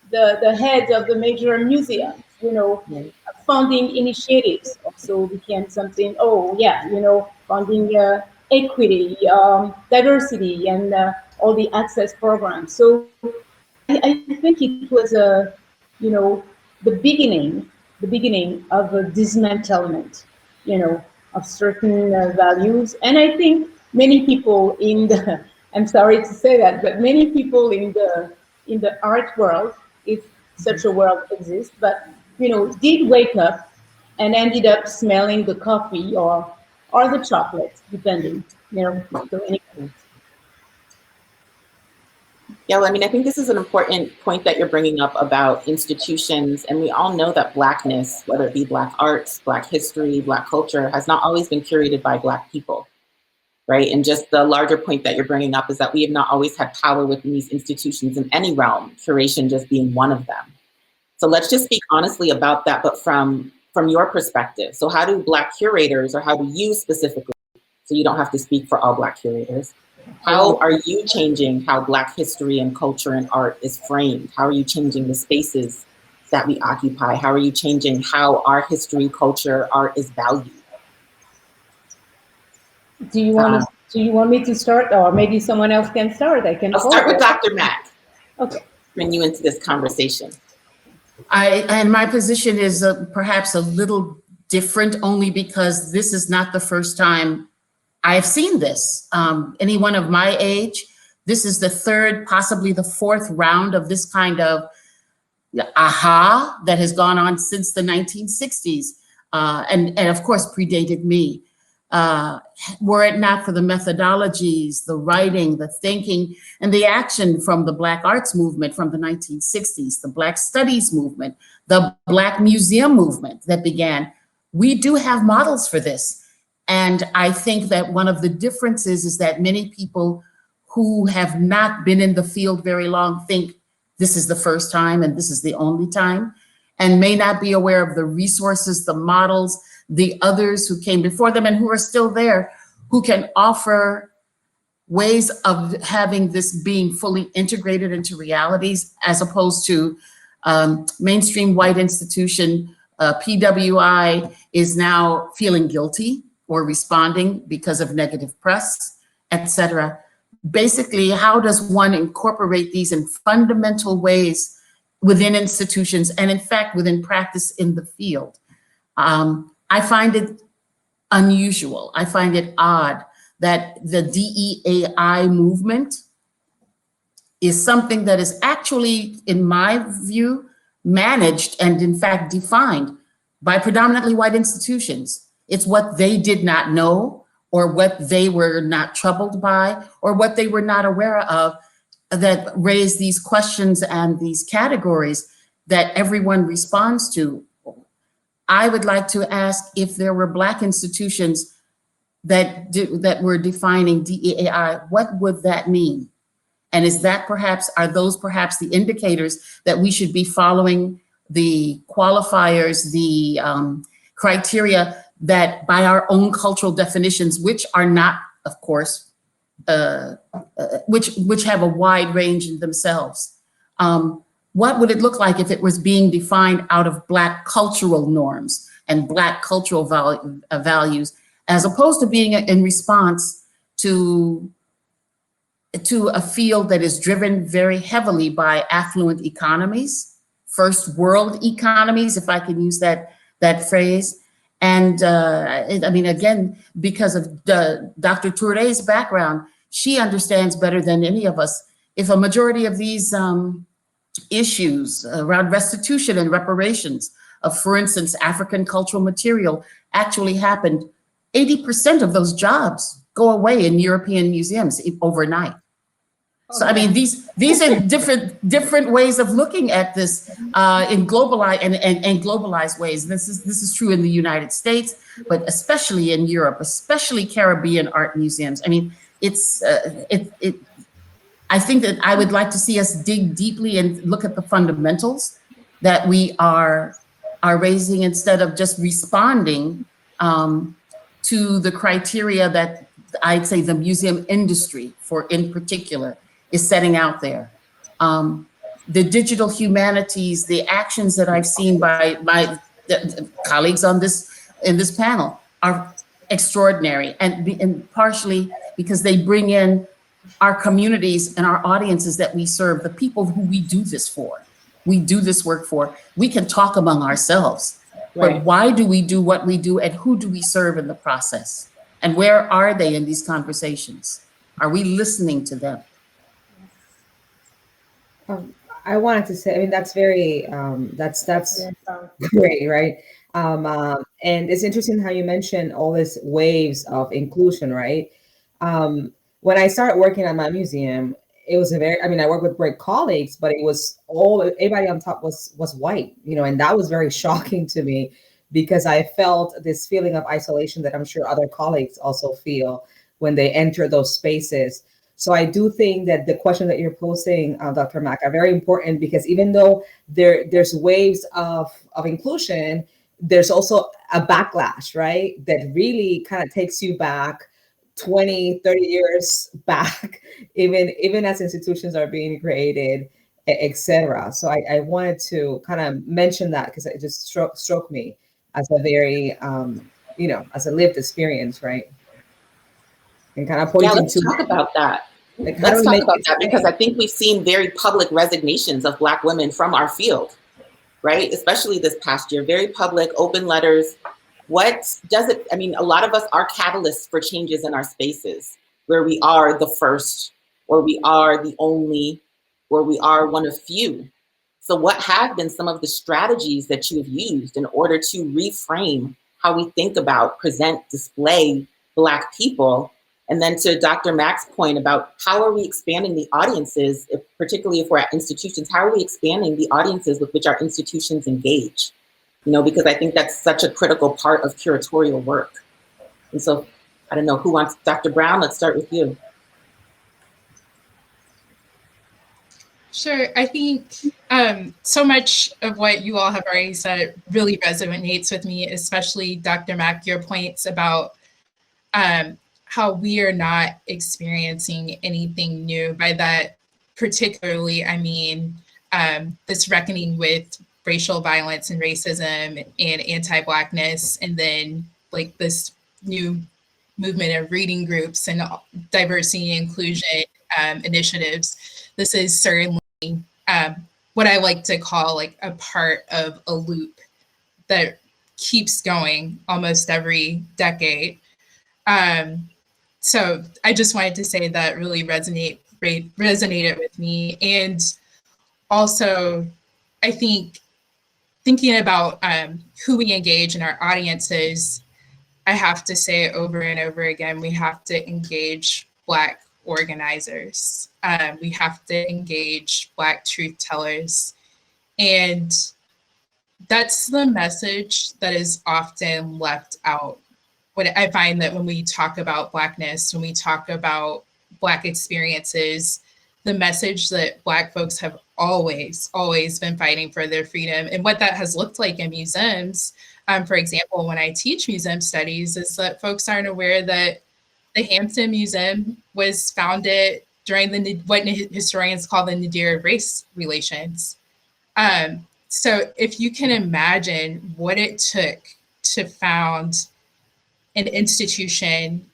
Speaker 3: the heads of the major museums, you know,
Speaker 1: Right.
Speaker 3: funding initiatives also became something. Oh yeah, you know, funding equity, diversity, and all the access programs. So I think it was you know, the beginning of a dismantlement, you know, of certain values. And I think many people in the, I'm sorry to say that, but many people in the art world, if such a world exists, but, you know, did wake up and ended up smelling the coffee or the chocolate, depending, you know. So anyway.
Speaker 1: Yeah, well, I mean, I think this is an important point that you're bringing up about institutions. And we all know that Blackness, whether it be Black arts, Black history, Black culture, has not always been curated by Black people, right? And just the larger point that you're bringing up is that we have not always had power within these institutions in any realm, curation just being one of them. So let's just speak honestly about that, but from your perspective. So how do Black curators, or how do you specifically, so you don't have to speak for all Black curators, how are you changing how Black history and culture and art is framed? How are you changing the spaces that we occupy? How are you changing how our history, culture, art is valued?
Speaker 3: Do you want me to start, or maybe someone else can start? I can.
Speaker 1: I'll start with Dr. Mack.
Speaker 3: Okay.
Speaker 1: Bring you into this conversation.
Speaker 4: And my position is perhaps a little different, only because this is not the first time I've seen this. Anyone of my age, this is the third, possibly the fourth round of this kind of aha that has gone on since the 1960s, and of course predated me. Were it not for the methodologies, the writing, the thinking, and the action from the Black arts movement from the 1960s, the Black studies movement, the Black museum movement that began, we do have models for this. And I think that one of the differences is that many people who have not been in the field very long think this is the first time and this is the only time, and may not be aware of the resources, the models, the others who came before them and who are still there, who can offer ways of having this being fully integrated into realities, as opposed to mainstream white institution. PWI is now feeling guilty or responding because of negative press, et cetera. Basically, how does one incorporate these in fundamental ways within institutions and in fact within practice in the field? I find it unusual. I find it odd that the DEAI movement is something that is actually, in my view, managed and in fact defined by predominantly white institutions. It's what they did not know, or what they were not troubled by, or what they were not aware of, that raise these questions and these categories that everyone responds to. I would like to ask if there were Black institutions that we're defining DEAI, what would that mean? And are those perhaps the indicators that we should be following, the qualifiers, the criteria that by our own cultural definitions, which are not, of course, which have a wide range in themselves. What would it look like if it was being defined out of Black cultural norms and Black cultural values, as opposed to being in response to a field that is driven very heavily by affluent economies, first world economies, if I can use that phrase. And I mean, again, because of Dr. Touré's background, she understands better than any of us, if a majority of these issues around restitution and reparations of, for instance, African cultural material actually happened, 80% of those jobs go away in European museums overnight. So I mean, these are different ways of looking at this in globalized ways. This is true in the United States, but especially in Europe, especially Caribbean art museums. I mean, I think that I would like to see us dig deeply and look at the fundamentals that we are raising, instead of just responding to the criteria that I'd say the museum industry, in particular, is setting out there. The digital humanities, the actions that I've seen by my colleagues in this panel are extraordinary, and partially because they bring in our communities and our audiences that we serve, the people who we do this for, we do this work for. We can talk among ourselves, right, but why do we do what we do, and who do we serve in the process? And where are they in these conversations? Are we listening to them?
Speaker 2: I wanted to say, I mean, that's very, that's great, right? And it's interesting how you mentioned all these waves of inclusion, right? When I started working at my museum, it was I worked with great colleagues, but it was everybody on top was white, and that was very shocking to me, because I felt this feeling of isolation that I'm sure other colleagues also feel when they enter those spaces. So I do think that the question that you're posing, Dr. Mack, are very important, because even though there's waves of inclusion, there's also a backlash, right? That really kind of takes you back 20, 30 years back, even as institutions are being created, et cetera. So I wanted to kind of mention that, because it just struck me as a very, as a lived experience, right? And kind of pointing
Speaker 1: let's talk about that.
Speaker 2: Like,
Speaker 1: let's talk about that, because I think we've seen very public resignations of Black women from our field, right? Especially this past year, very public, open letters. What does it, I mean, a lot of us are catalysts for changes in our spaces, where we are the first, or we are the only, or we are one of few. So what have been some of the strategies that you have used in order to reframe how we think about, present, display Black people? And then to Dr. Mack's point about how are we expanding the audiences, particularly if we're at institutions, how are we expanding the audiences with which our institutions engage? Because I think that's such a critical part of curatorial work. And so, I don't know, who wants, Dr. Brown, let's start with you.
Speaker 5: Sure, I think so much of what you all have already said really resonates with me, especially Dr. Mack, your points about how we are not experiencing anything new. By that particularly, I mean this reckoning with racial violence and racism and anti-Blackness, and then like this new movement of reading groups and diversity and inclusion initiatives. This is certainly what I like to call like a part of a loop that keeps going almost every decade. So I just wanted to say that really resonated with me. And also, I think thinking about who we engage in our audiences, I have to say over and over again, we have to engage Black organizers. We have to engage Black truth tellers. And that's the message that is often left out what I find that when we talk about Blackness, when we talk about Black experiences, the message that Black folks have always been fighting for their freedom, and what that has looked like in museums. For example, when I teach museum studies, is that folks aren't aware that the Hampton Museum was founded during what historians call the nadir of race relations. So if you can imagine what it took to found an institution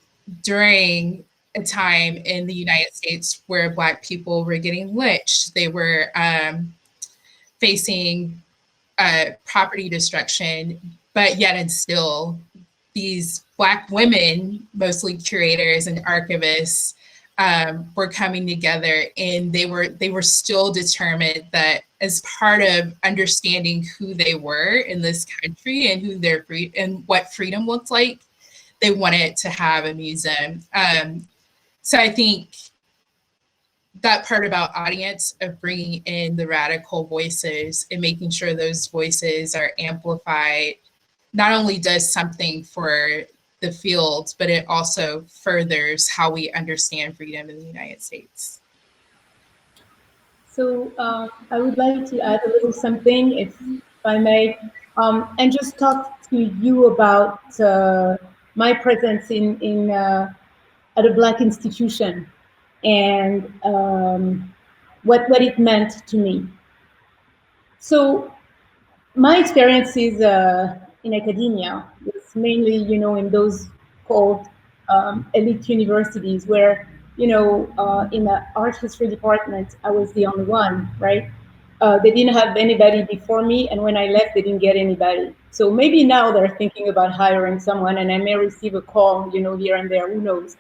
Speaker 5: during a time in the United States where Black people were getting lynched, they were facing property destruction, but yet and still these Black women, mostly curators and archivists, were coming together, and they were still determined that as part of understanding who they were in this country and who their and what freedom looked like, they wanted to have a museum. So I think that part about audience, of bringing in the radical voices and making sure those voices are amplified, not only does something for the field, but it also furthers how we understand freedom in the United States.
Speaker 3: So I would like to add a little something, if I may, and just talk to you about my presence in at a Black institution and what it meant to me. So my experiences in academia was mainly, in those called elite universities, where, in the art history department, I was the only one, right? They didn't have anybody before me, and when I left, they didn't get anybody. So maybe now they're thinking about hiring someone, and I may receive a call, here and there, who knows?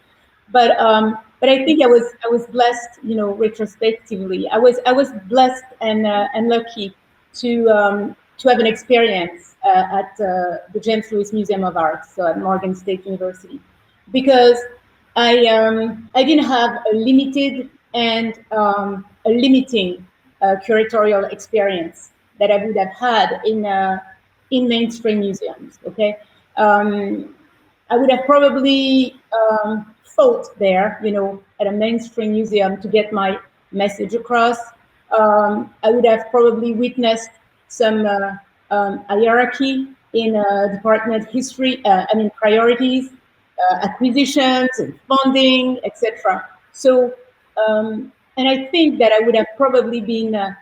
Speaker 3: But I think I was blessed, retrospectively. I was blessed and lucky to have an experience at the James Lewis Museum of Art, so at Morgan State University, because I didn't have a limited and a limiting curatorial experience that I would have had in mainstream museums. Okay, I would have probably fought there, at a mainstream museum to get my message across. I would have probably witnessed some hierarchy in department history, priorities, acquisitions and funding, etc. So, and I think that I would have probably been, that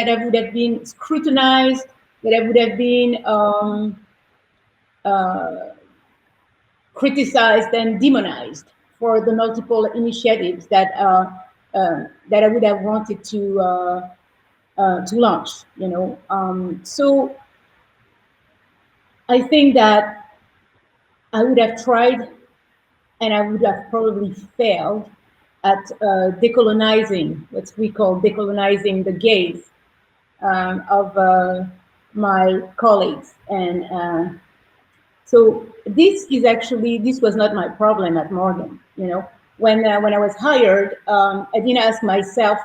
Speaker 3: I would have been scrutinized, that I would have been criticized and demonized for the multiple initiatives that that I would have wanted to launch. So I think that I would have tried, and I would have probably failed at decolonizing, what we call decolonizing the gaze of my colleagues. And so this was not my problem at Morgan. When I was hired, I didn't ask myself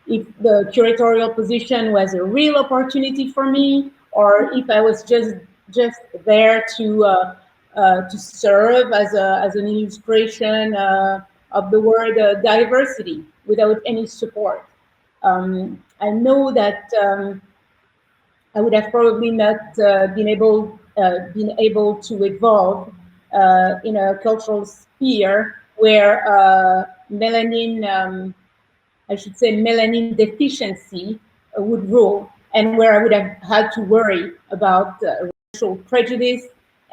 Speaker 3: if the curatorial position was a real opportunity for me, or if I was just there to serve as an illustration of the word diversity without any support. I know that I would have probably not been able to evolve in a cultural sphere where melanin deficiency would rule, and where I would have had to worry about racial prejudice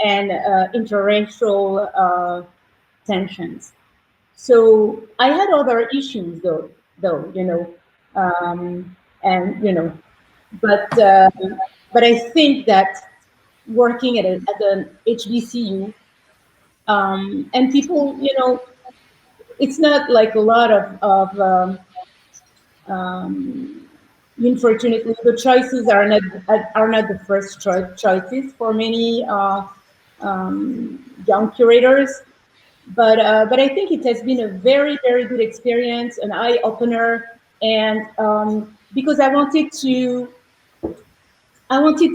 Speaker 3: and interracial tensions. So I had other issues, though, but I think that working at an HBCU, and people, it's not like a lot of unfortunately, the choices are not the first choices for many young curators. But I think it has been a very, very good experience, an eye opener, and because I wanted to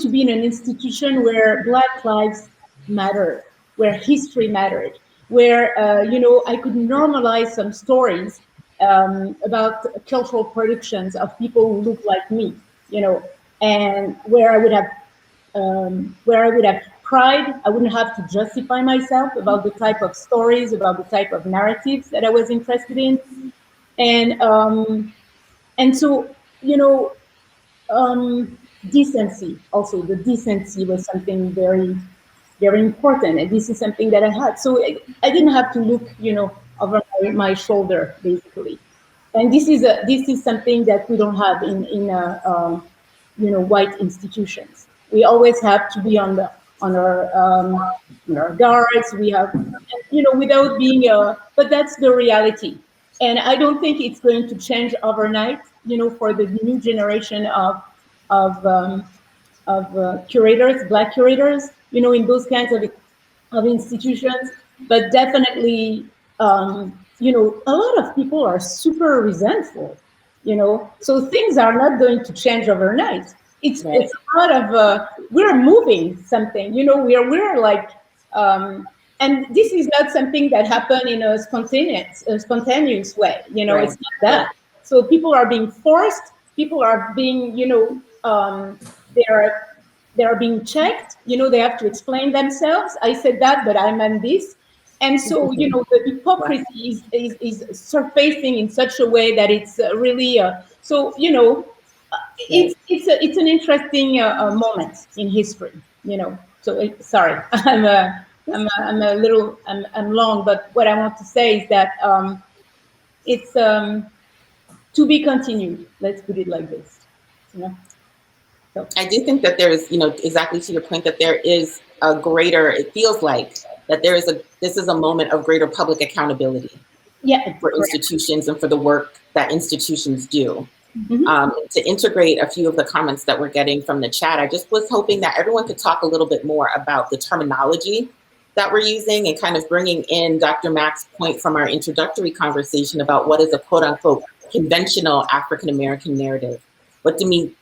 Speaker 3: be in an institution where Black lives matter, where history mattered, where I could normalize some stories about cultural productions of people who look like me, and where I would have pride. I wouldn't have to justify myself about the type of stories, about the type of narratives that I was interested in, and so decency. Also, the decency was something very, very important, and this is something that I had. So I didn't have to look, over my shoulder, basically. And this is something that we don't have in white institutions. We always have to be on our guards. We have, without being but that's the reality. And I don't think it's going to change overnight, for the new generation of curators, Black curators, in those kinds of institutions. But definitely, a lot of people are super resentful, so things are not going to change overnight. It's a lot of we're moving something, we're like, and this is not something that happened in a spontaneous way, It's not that. So people are being forced, people are being, they are being checked, they have to explain themselves. I said that, but I meant this. And so, the hypocrisy is surfacing in such a way that it's really, it's an interesting moment in history, So sorry, I'm a little, I'm long, but what I want to say is that it's to be continued. Let's put it like this, So.
Speaker 1: I do think that there is, exactly to your point, that there is a greater, it feels like that this is a moment of greater public accountability for institutions and for the work that institutions do. To integrate a few of the comments that we're getting from the chat, I just was hoping that everyone could talk a little bit more about the terminology that we're using and kind of bringing in Dr. Mack's point from our introductory conversation about what is a quote unquote conventional African-American narrative. What do we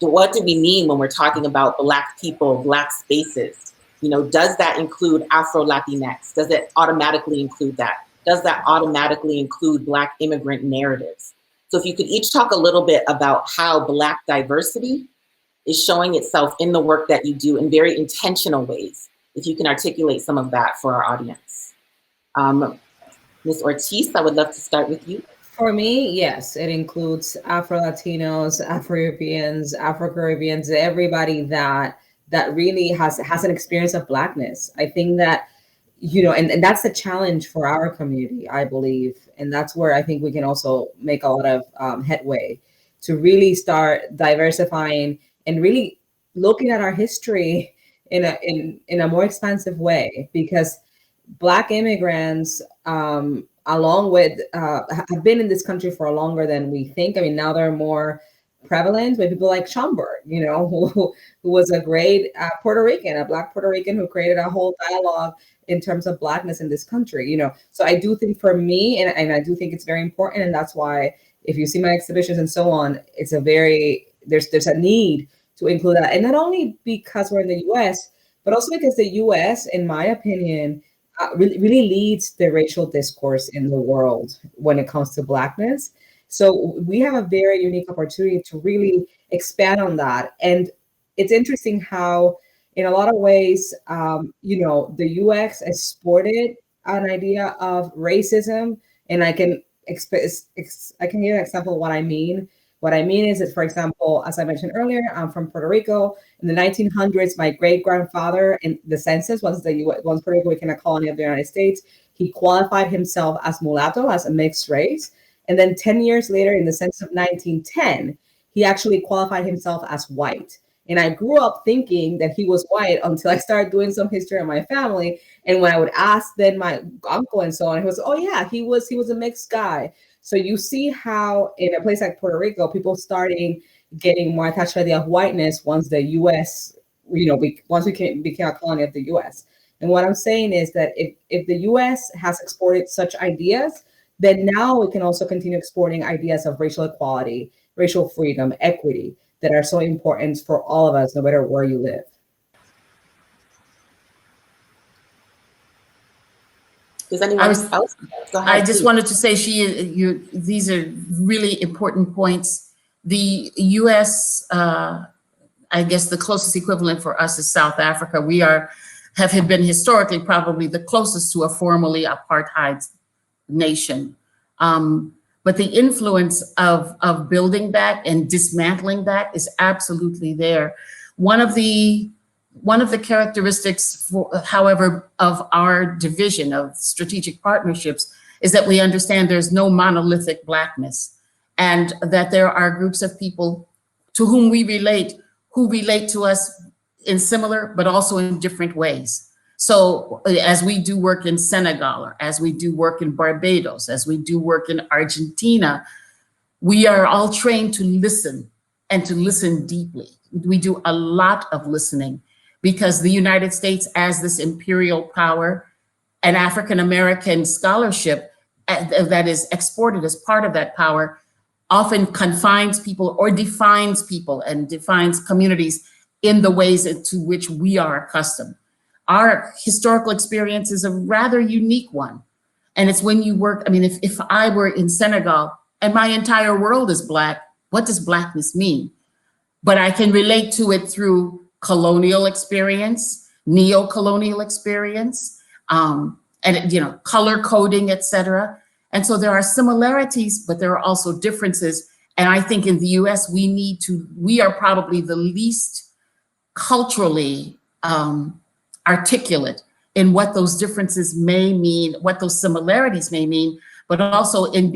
Speaker 1: mean when we're talking about Black people, Black spaces? Does that include Afro-Latinx? Does it automatically include that? Does that automatically include Black immigrant narratives? So if you could each talk a little bit about how Black diversity is showing itself in the work that you do in very intentional ways, if you can articulate some of that for our audience. Ms. Ortiz, I would love to start with you.
Speaker 2: For me, yes, it includes Afro-Latinos, Afro-Europeans, Afro-Caribbeans, everybody that really has an experience of Blackness. I think that, and that's the challenge for our community, I believe. And that's where I think we can also make a lot of headway to really start diversifying and really looking at our history in a more expansive way, because Black immigrants, along with have been in this country for longer than we think. I mean, now they're more prevalent with people like Schomburg, who was a great Puerto Rican, a Black Puerto Rican who created a whole dialogue in terms of Blackness in this country, So I do think for me, and I do think it's very important, and that's why if you see my exhibitions and so on, it's there's a need to include that, and not only because we're in the U.S., but also because the U.S., in my opinion, really leads the racial discourse in the world when it comes to Blackness. So we have a very unique opportunity to really expand on that. And it's interesting how, in a lot of ways, the UX exported an idea of racism, and I can give an example of what I mean. What I mean is that, for example, as I mentioned earlier, I'm from Puerto Rico. In the 1900s, my great-grandfather in the census, once Puerto Rico became a colony of the United States, he qualified himself as mulatto, as a mixed race. And then 10 years later, in the census of 1910, he actually qualified himself as white. And I grew up thinking that he was white until I started doing some history in my family. And when I would ask then my uncle and so on, he was, oh yeah, he was a mixed guy. So you see how in a place like Puerto Rico, people starting getting more attached to the idea of whiteness once the U.S., once we became a colony of the U.S. And what I'm saying is that if the U.S. has exported such ideas, then now we can also continue exporting ideas of racial equality, racial freedom, equity, that are so important for all of us, no matter where you live.
Speaker 1: Does anyone else? Go ahead,
Speaker 4: I just
Speaker 1: please.
Speaker 4: wanted to say these are really important points. The U.S., I guess the closest equivalent for us is South Africa. We have been historically probably the closest to a formally apartheid nation. But the influence of building that and dismantling that is absolutely there. One of the characteristics, however, of our division of strategic partnerships is that we understand there's no monolithic Blackness, and that there are groups of people to whom we relate, who relate to us in similar but also in different ways. So as we do work in Senegal, or as we do work in Barbados, as we do work in Argentina, we are all trained to listen, and to listen deeply. We do a lot of listening, because the United States, as this imperial power, and African-American scholarship that is exported as part of that power, often confines people or defines people and defines communities in the ways to which we are accustomed. Our historical experience is a rather unique one. And it's when you work, I mean, if I were in Senegal and my entire world is Black, what does Blackness mean? But I can relate to it through colonial experience, neo-colonial experience, and color coding, et cetera. And so there are similarities, but there are also differences. And I think in the US, we are probably the least culturally articulate in what those differences may mean, what those similarities may mean, but also in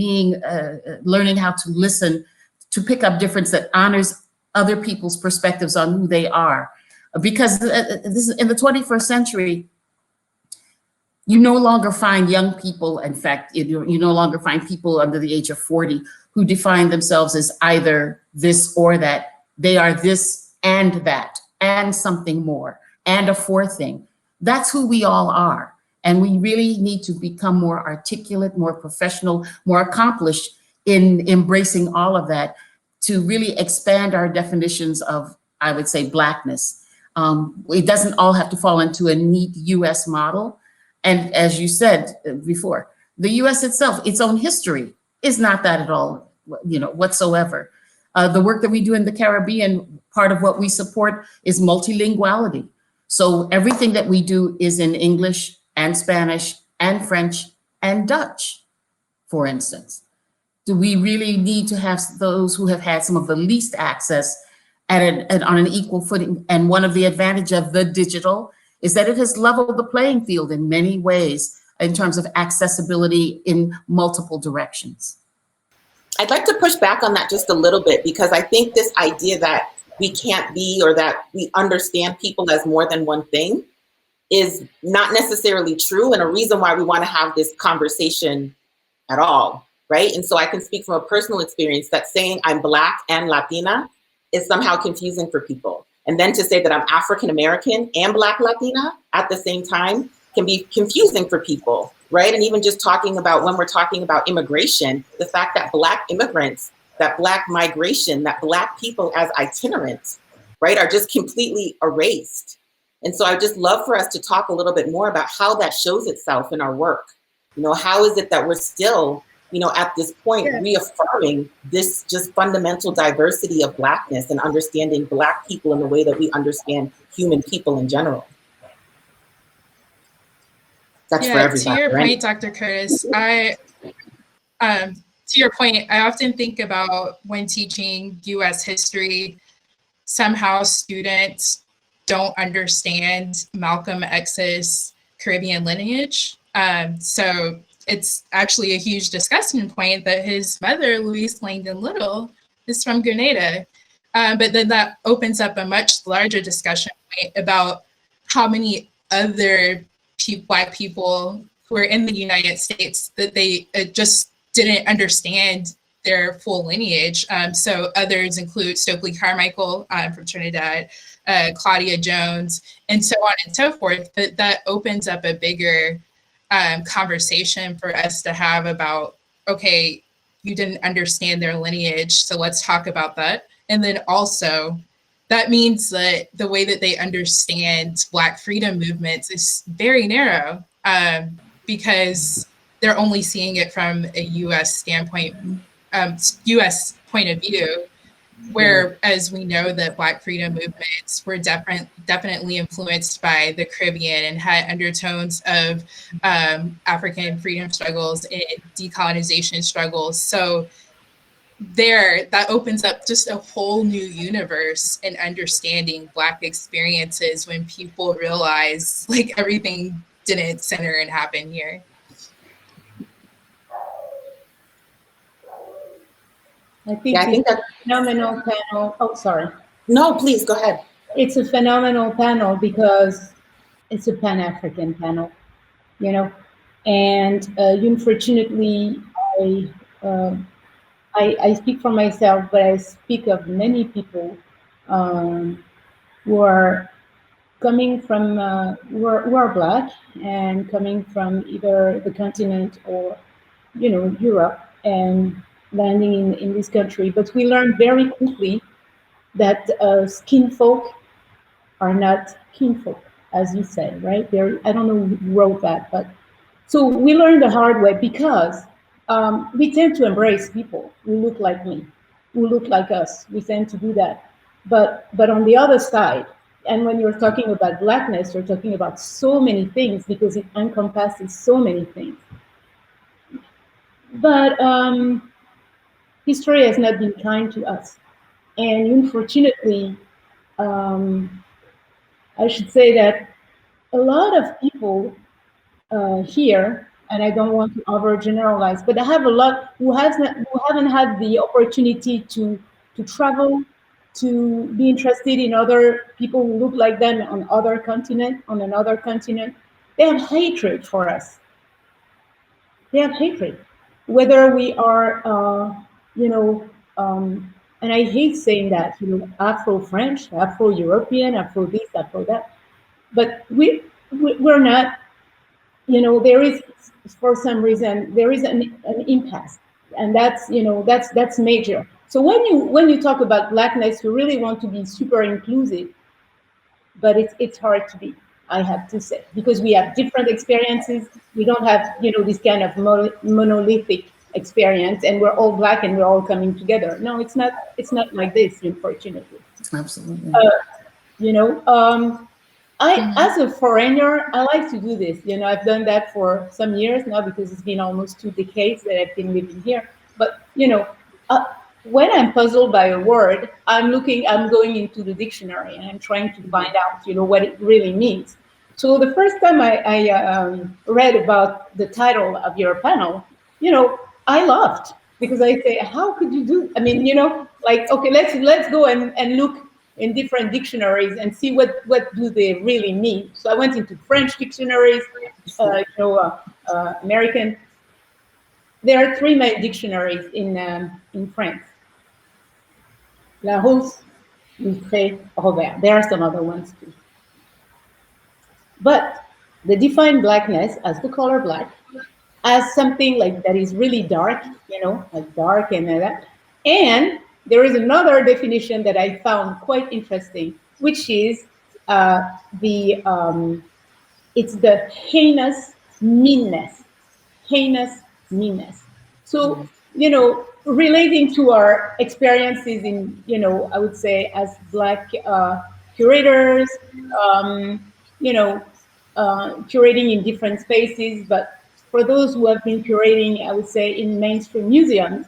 Speaker 4: learning how to listen, to pick up difference that honors other people's perspectives on who they are. Because this is in the 21st century, you no longer find young people, in fact, you no longer find people under the age of 40 who define themselves as either this or that. They are this and that, and something more, and a fourth thing. That's who we all are. And we really need to become more articulate, more professional, more accomplished in embracing all of that, to really expand our definitions of, I would say, Blackness. It doesn't all have to fall into a neat US model. And as you said before, the US itself, its own history is not that at all, whatsoever. The work that we do in the Caribbean, part of what we support is multilinguality. So everything that we do is in English and Spanish and French and Dutch, for instance. Do we really need to have those who have had some of the least access on an equal footing? And one of the advantages of the digital is that it has leveled the playing field in many ways in terms of accessibility in multiple directions.
Speaker 1: I'd like to push back on that just a little bit, because I think this idea that we can't be, or that we understand people as more than one thing, is not necessarily true, and a reason why we want to have this conversation at all, right? And so I can speak from a personal experience that saying I'm Black and Latina is somehow confusing for people. And then to say that I'm African-American and Black Latina at the same time can be confusing for people, right? And even just talking about, when we're talking about immigration, the fact that Black immigrants, that Black migration, that Black people as itinerants, right, are just completely erased. And so I just love for us to talk a little bit more about how that shows itself in our work. How is it that we're still, at this point, reaffirming this just fundamental diversity of Blackness and understanding Black people in the way that we understand human people in general? That's for everybody.
Speaker 5: To your
Speaker 1: right?
Speaker 5: point, Dr. Curtis, to your point, I often think about when teaching US history, somehow students don't understand Malcolm X's Caribbean lineage. So it's actually a huge discussion point that his mother, Louise Langdon Little, is from Grenada. But then that opens up a much larger discussion point about how many other Black people who are in the United States that they just didn't understand their full lineage. So others include Stokely Carmichael from Trinidad, Claudia Jones, and so on and so forth. But that opens up a bigger conversation for us to have about, okay, you didn't understand their lineage, so let's talk about that. And then also, that means that the way that they understand Black freedom movements is very narrow, because they're only seeing it from a U.S. standpoint, U.S. point of view. Whereas we know that Black freedom movements were definitely influenced by the Caribbean and had undertones of African freedom struggles and decolonization struggles. So that opens up just a whole new universe in understanding Black experiences when people realize like everything didn't center and happen here.
Speaker 3: I think it's a phenomenal panel. Oh, sorry.
Speaker 1: No, please go ahead.
Speaker 3: It's a phenomenal panel because it's a Pan-African panel, you know, and unfortunately, I speak for myself, but I speak of many people who are coming from, who are Black and coming from either the continent or, you know, Europe, and landing in this country. But we learned very quickly that skin folk are not kinfolk, as you said, right? I don't know who wrote that, but so we learned the hard way because we tend to embrace people who look like me, who look like us. We tend to do that. But on the other side, and when you're talking about Blackness, you're talking about so many things because it encompasses so many things. But history has not been kind to us. And unfortunately, I should say that a lot of people here, and I don't want to overgeneralize, but I have a lot who haven't had the opportunity to travel, to be interested in other people who look like them on another continent. They have hatred for us. They have hatred, whether we are, you know, and I hate saying that, you know, Afro-French, Afro-European, Afro this, Afro that, but we're not, you know, there is, for some reason, there is an impasse, and that's, you know, that's major. So when you talk about Blackness, you really want to be super inclusive, but it's hard to be, I have to say, because we have different experiences. We don't have, you know, this kind of monolithic experience, and we're all Black and we're all coming together. No, it's not like this, unfortunately.
Speaker 4: Absolutely.
Speaker 3: You know, as a foreigner, I like to do this. You know, I've done that for some years now because it's been almost 2 decades that I've been living here. But, you know, when I'm puzzled by a word, I'm going into the dictionary and I'm trying to find out, you know, what it really means. So the first time I read about the title of your panel, you know, I laughed because I say, how could you do? I mean, you know, like, okay, let's go and look in different dictionaries and see what do they really mean. So I went into French dictionaries, you know, American. There are 3 main dictionaries in France. Larousse, Littré, Robert. There are some other ones too. But they define Blackness as the color Black, as something like that is really dark, you know, like dark and that. And there is another definition that I found quite interesting, which is it's the heinous meanness. Heinous meanness. So, you know, relating to our experiences in, you know, I would say as Black curators, you know, curating in different spaces, but for those who have been curating, I would say in mainstream museums,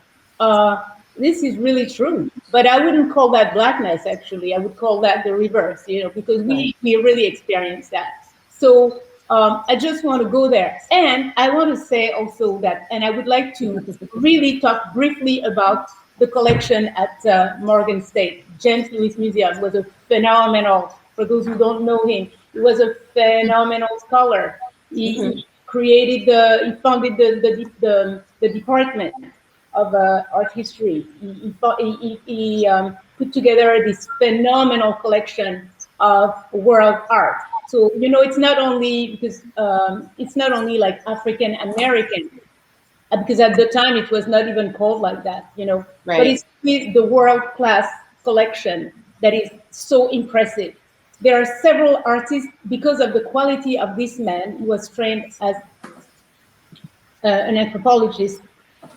Speaker 3: this is really true. But I wouldn't call that Blackness, actually. I would call that the reverse, you know, because we really experience that. So I just want to go there. And I want to say also that, and I would like to really talk briefly about the collection at Morgan State. James Lewis Museum was a phenomenal, for those who don't know him, he was a phenomenal scholar. He created he founded the department of art history. He put together this phenomenal collection of world art. So, you know, it's not only because it's not only like African American, because at the time it was not even called like that, you know, but it's with the world-class collection that is so impressive. There are several artists, because of the quality of this man, who was trained as an anthropologist,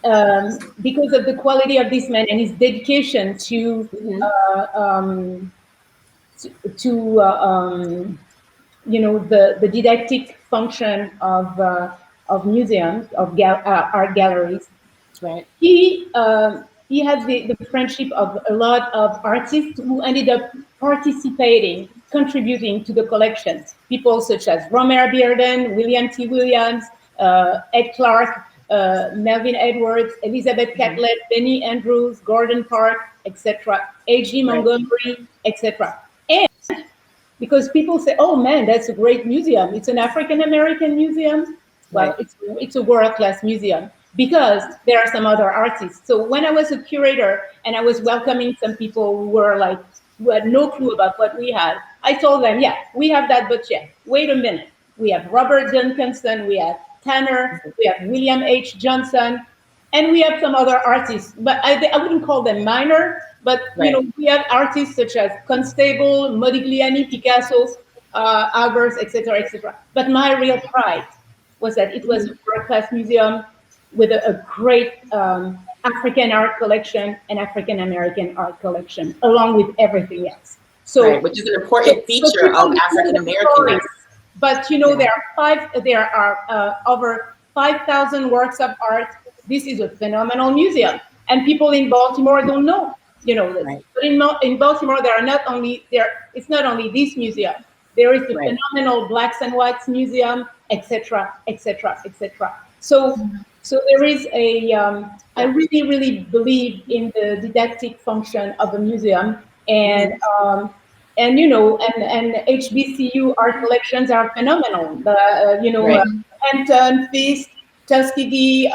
Speaker 3: because of the quality of this man and his dedication to the didactic function of museums, of art galleries.
Speaker 1: Right.
Speaker 3: He has the friendship of a lot of artists who ended up participating, contributing to the collection. People such as Romare Bearden, William T. Williams, Ed Clark, Melvin Edwards, Elizabeth Catlett, Benny Andrews, Gordon Park, etc., A.G. Montgomery, etc. And because people say, oh man, that's a great museum. It's an African-American museum. Well, it's a world-class museum because there are some other artists. So when I was a curator and I was welcoming some people who had no clue about what we had, I told them, yeah, we have that, but yeah, wait a minute. We have Robert Duncanson, we have Tanner, we have William H. Johnson, and we have some other artists, but I wouldn't call them minor, but we have artists such as Constable, Modigliani, Picasso, Albers, etc., etc. But my real pride was that it was a world-class museum with a great African art collection and African American art collection, along with everything else. So,
Speaker 1: which is an important feature of African Americanness.
Speaker 3: But there are over 5,000 works of art. This is a phenomenal museum, and people in Baltimore don't know, But in Baltimore, it's not only this museum. There is the phenomenal Blacks and Whites Museum, etc., etc., etc. So there is I really, really believe in the didactic function of a museum, and HBCU art collections are phenomenal. Hampton, Fisk, Tuskegee,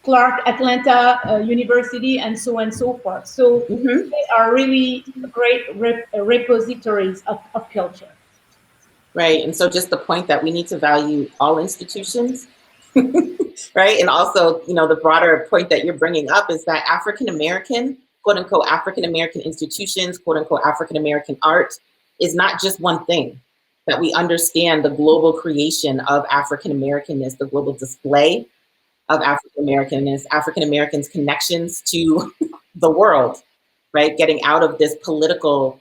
Speaker 3: Clark, Atlanta University, and so on and so forth. So they are really great repositories of culture.
Speaker 1: Right, and so just the point that we need to value all institutions, right? And also, the broader point that you're bringing up is that African-American, quote unquote, African-American institutions, quote unquote, African-American art is not just one thing, that we understand the global creation of African-Americanness, the global display of African-Americanness, African-Americans' connections to the world, right? Getting out of this political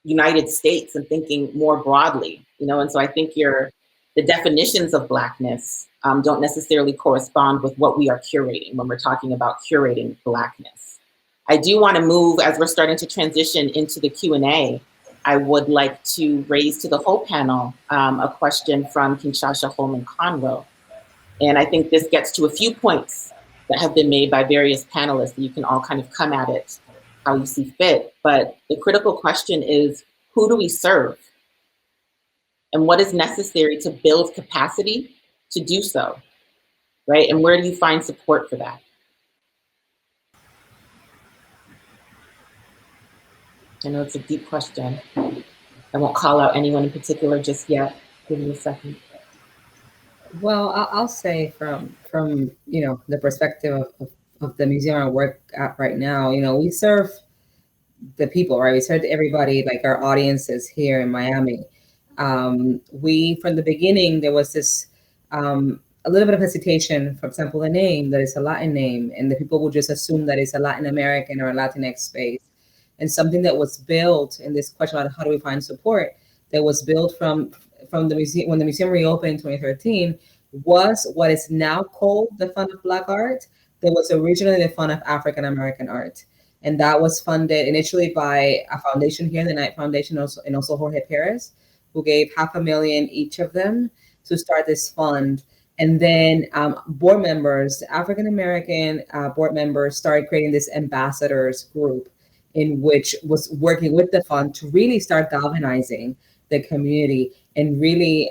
Speaker 1: United States and thinking more broadly, and so I think the definitions of Blackness don't necessarily correspond with what we are curating when we're talking about curating Blackness. I do want to move, as we're starting to transition into the Q&A, I would like to raise to the whole panel a question from Kinshasa Holman Conroe. And I think this gets to a few points that have been made by various panelists. You can all kind of come at it how you see fit. But the critical question is, who do we serve? And what is necessary to build capacity to do so, right? And where do you find support for that? I know it's a deep question. I won't call out anyone in particular just yet. Give me a second.
Speaker 2: Well, I'll say from the perspective of the museum I work at right now, we serve the people, right? We serve everybody, like our audiences here in Miami. We, from the beginning, there was this a little bit of hesitation, for example, the name, that it's a Latin name, and the people would just assume that it's a Latin American or a Latinx space. And something that was built in this question about how do we find support, that was built from the museum, when the museum reopened in 2013, was what is now called the Fund of Black Art, that was originally the Fund of African American Art. And that was funded initially by a foundation here, the Knight Foundation, and also Jorge Perez, who gave $500,000 each of them to start this fund. And then board members, African American board members, started creating this ambassadors group, in which was working with the fund to really start galvanizing the community and really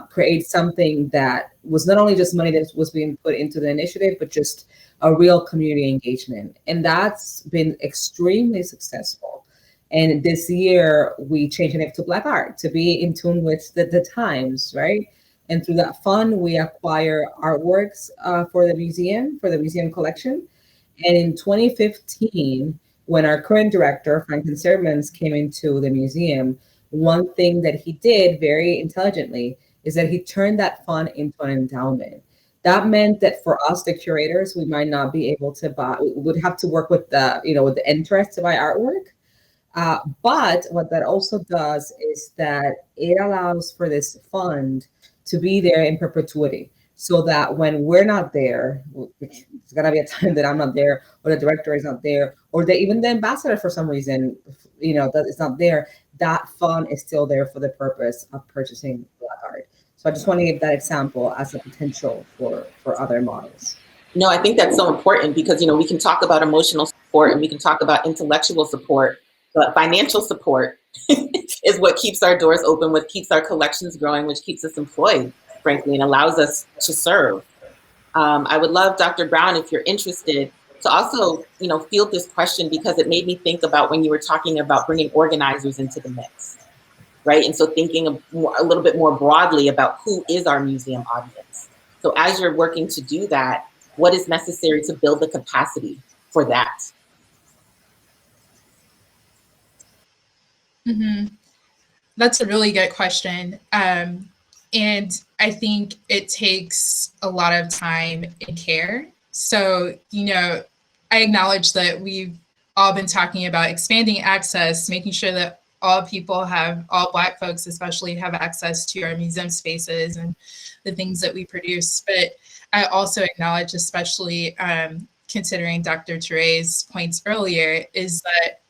Speaker 2: create something that was not only just money that was being put into the initiative, but just a real community engagement. And that's been extremely successful. And this year we changed it to Black Art to be in tune with the times, right? And through that fund, we acquire artworks for the museum collection. And in 2015, when our current director, Franklin Sermons, came into the museum, one thing that he did very intelligently is that he turned that fund into an endowment. That meant that for us, the curators, we might not be able to buy, we would have to work with the, with the interest to buy artwork. But what that also does is that it allows for this fund to be there in perpetuity, so that when we're not there, which there's gonna be a time that I'm not there, or the director is not there, or even the ambassador for some reason, that is not there, that fund is still there for the purpose of purchasing Black art. So I just want to give that example as a potential for other models.
Speaker 1: No, I think that's so important because, we can talk about emotional support and we can talk about intellectual support, but financial support is what keeps our doors open, what keeps our collections growing, which keeps us employed, frankly, and allows us to serve. I would love, Dr. Brown, if you're interested, to also, field this question, because it made me think about when you were talking about bringing organizers into the mix, right? And so thinking a little bit more broadly about who is our museum audience. So as you're working to do that, what is necessary to build the capacity for that?
Speaker 5: Mm-hmm. That's a really good question. And I think it takes a lot of time and care. So, I acknowledge that we've all been talking about expanding access, making sure that all Black folks especially, have access to our museum spaces and the things that we produce. But I also acknowledge, especially considering Dr. Touré's points earlier, is that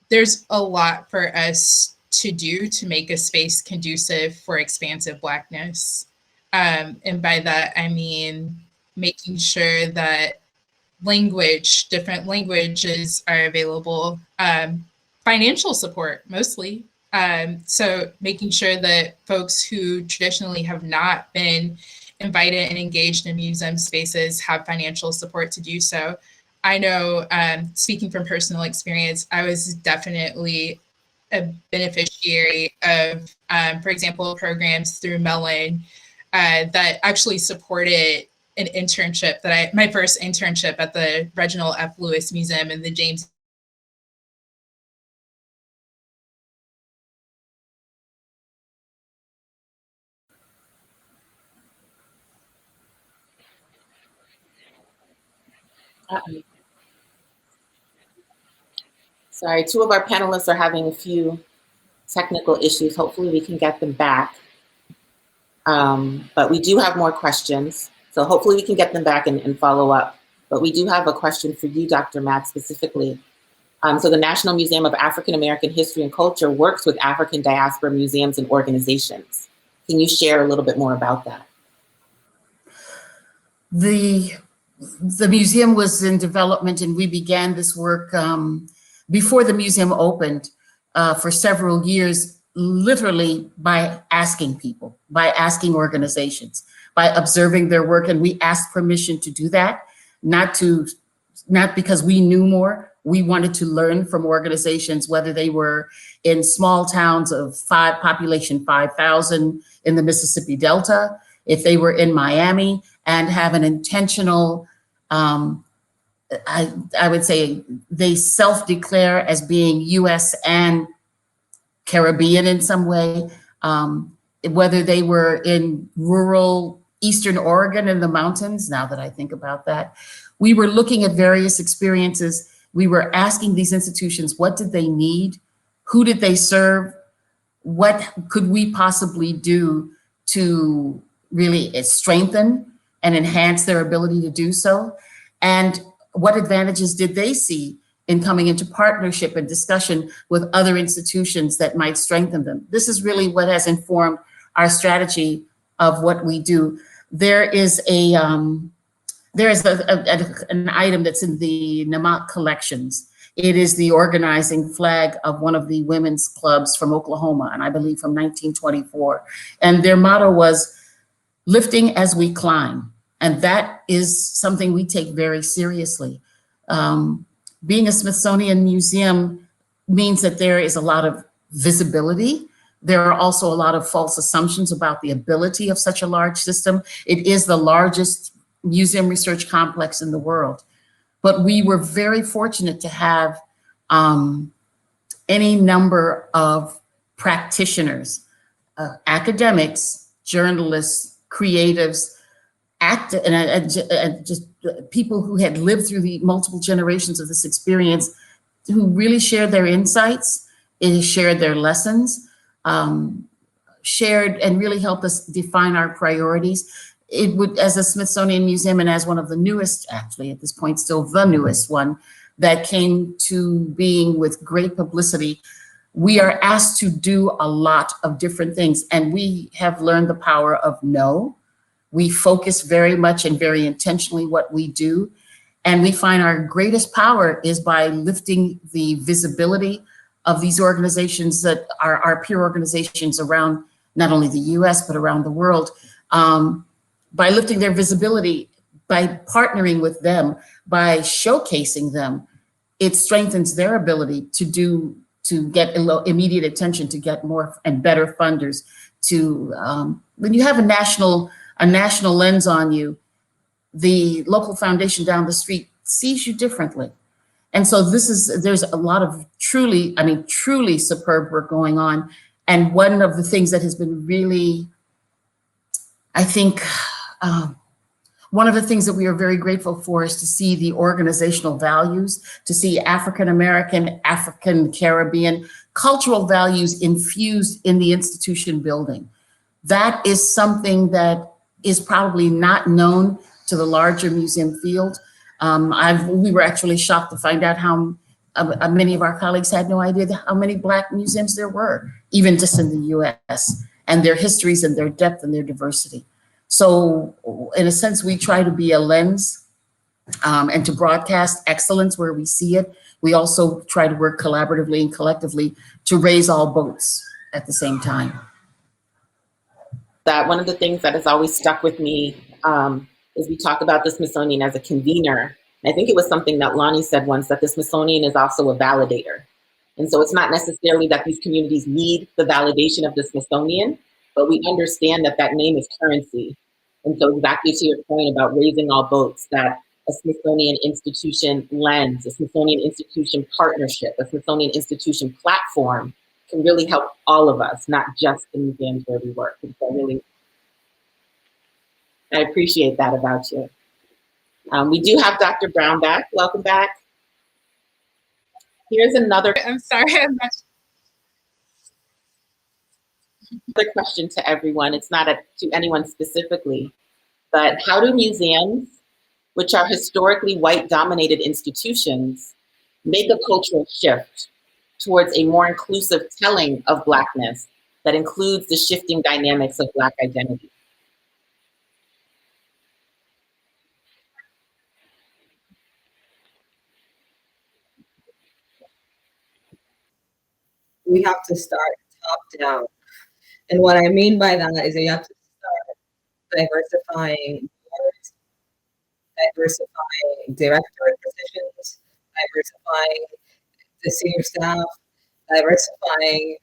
Speaker 5: there's a lot for us to do to make a space conducive for expansive Blackness. And by that, I mean making sure that different languages are available, financial support mostly. So making sure that folks who traditionally have not been invited and engaged in museum spaces have financial support to do so. I know, speaking from personal experience, I was definitely a beneficiary of, for example, programs through Mellon that actually supported an internship my first internship at the Reginald F. Lewis Museum in the James.
Speaker 1: Sorry, two of our panelists are having a few technical issues. Hopefully we can get them back. But we do have more questions. So hopefully we can get them back and follow up. But we do have a question for you, Dr. Mack, specifically. So the National Museum of African American History and Culture works with African diaspora museums and organizations. Can you share a little bit more about that?
Speaker 4: The museum was in development, and we began this work before the museum opened for several years, literally by asking people, by asking organizations, by observing their work. And we asked permission to do that, not because we knew more. We wanted to learn from organizations, whether they were in small towns of population 5,000 in the Mississippi Delta, if they were in Miami, and have an intentional, I would say they self-declare as being US and Caribbean in some way, whether they were in rural Eastern Oregon in the mountains. Now that I think about that, we were looking at various experiences. We were asking these institutions, what did they need? Who did they serve? What could we possibly do to really strengthen and enhance their ability to do so? And what advantages did they see in coming into partnership and discussion with other institutions that might strengthen them? This is really what has informed our strategy of what we do. There is an item that's in the Mack collections. It is the organizing flag of one of the women's clubs from Oklahoma, and I believe from 1924. And their motto was, "Lifting as we climb." And that is something we take very seriously. Being a Smithsonian museum means that there is a lot of visibility. There are also a lot of false assumptions about the ability of such a large system. It is the largest museum research complex in the world. But we were very fortunate to have any number of practitioners, academics, journalists, creatives, and just people who had lived through the multiple generations of this experience, who really shared their insights, shared their lessons, shared and really helped us define our priorities. It would, as a Smithsonian Museum and as one of the newest, actually at this point, still the newest one that came to being with great publicity, we are asked to do a lot of different things, and we have learned the power of no. We focus very much and very intentionally what we do. And we find our greatest power is by lifting the visibility of these organizations that are our peer organizations around not only the US, but around the world. By lifting their visibility, by partnering with them, by showcasing them, it strengthens their ability to get immediate attention, to get more and better funders. When you have a national lens on you, the local foundation down the street sees you differently. And so there's a lot of truly superb work going on. And one of the things that has been really, I think, one of the things that we are very grateful for is to see the organizational values, to see African-American, African Caribbean cultural values infused in the institution building. That is something that is probably not known to the larger museum field. We were actually shocked to find out how many of our colleagues had no idea how many Black museums there were, even just in the US, and their histories and their depth and their diversity. So in a sense, we try to be a lens and to broadcast excellence where we see it. We also try to work collaboratively and collectively to raise all boats at the same time.
Speaker 1: That one of the things that has always stuck with me is we talk about the Smithsonian as a convener. I think it was something that Lonnie said once, that the Smithsonian is also a validator. And so it's not necessarily that these communities need the validation of the Smithsonian, but we understand that that name is currency. And so exactly to your point about raising all boats, that a Smithsonian institution lens, a Smithsonian institution partnership, a Smithsonian institution platform can really help all of us, not just the museums where we work. And so I appreciate that about you. We do have Dr. Brown back. Welcome back. Here's another.
Speaker 5: I'm sorry, I'm not.
Speaker 1: Another question to everyone. It's not to anyone specifically, but how do museums, which are historically white-dominated institutions, make a cultural shift towards a more inclusive telling of Blackness that includes the shifting dynamics of Black identity?
Speaker 2: We have to start top down. And what I mean by that is that you have to start diversifying boards, diversifying director positions, diversifying the senior staff, diversifying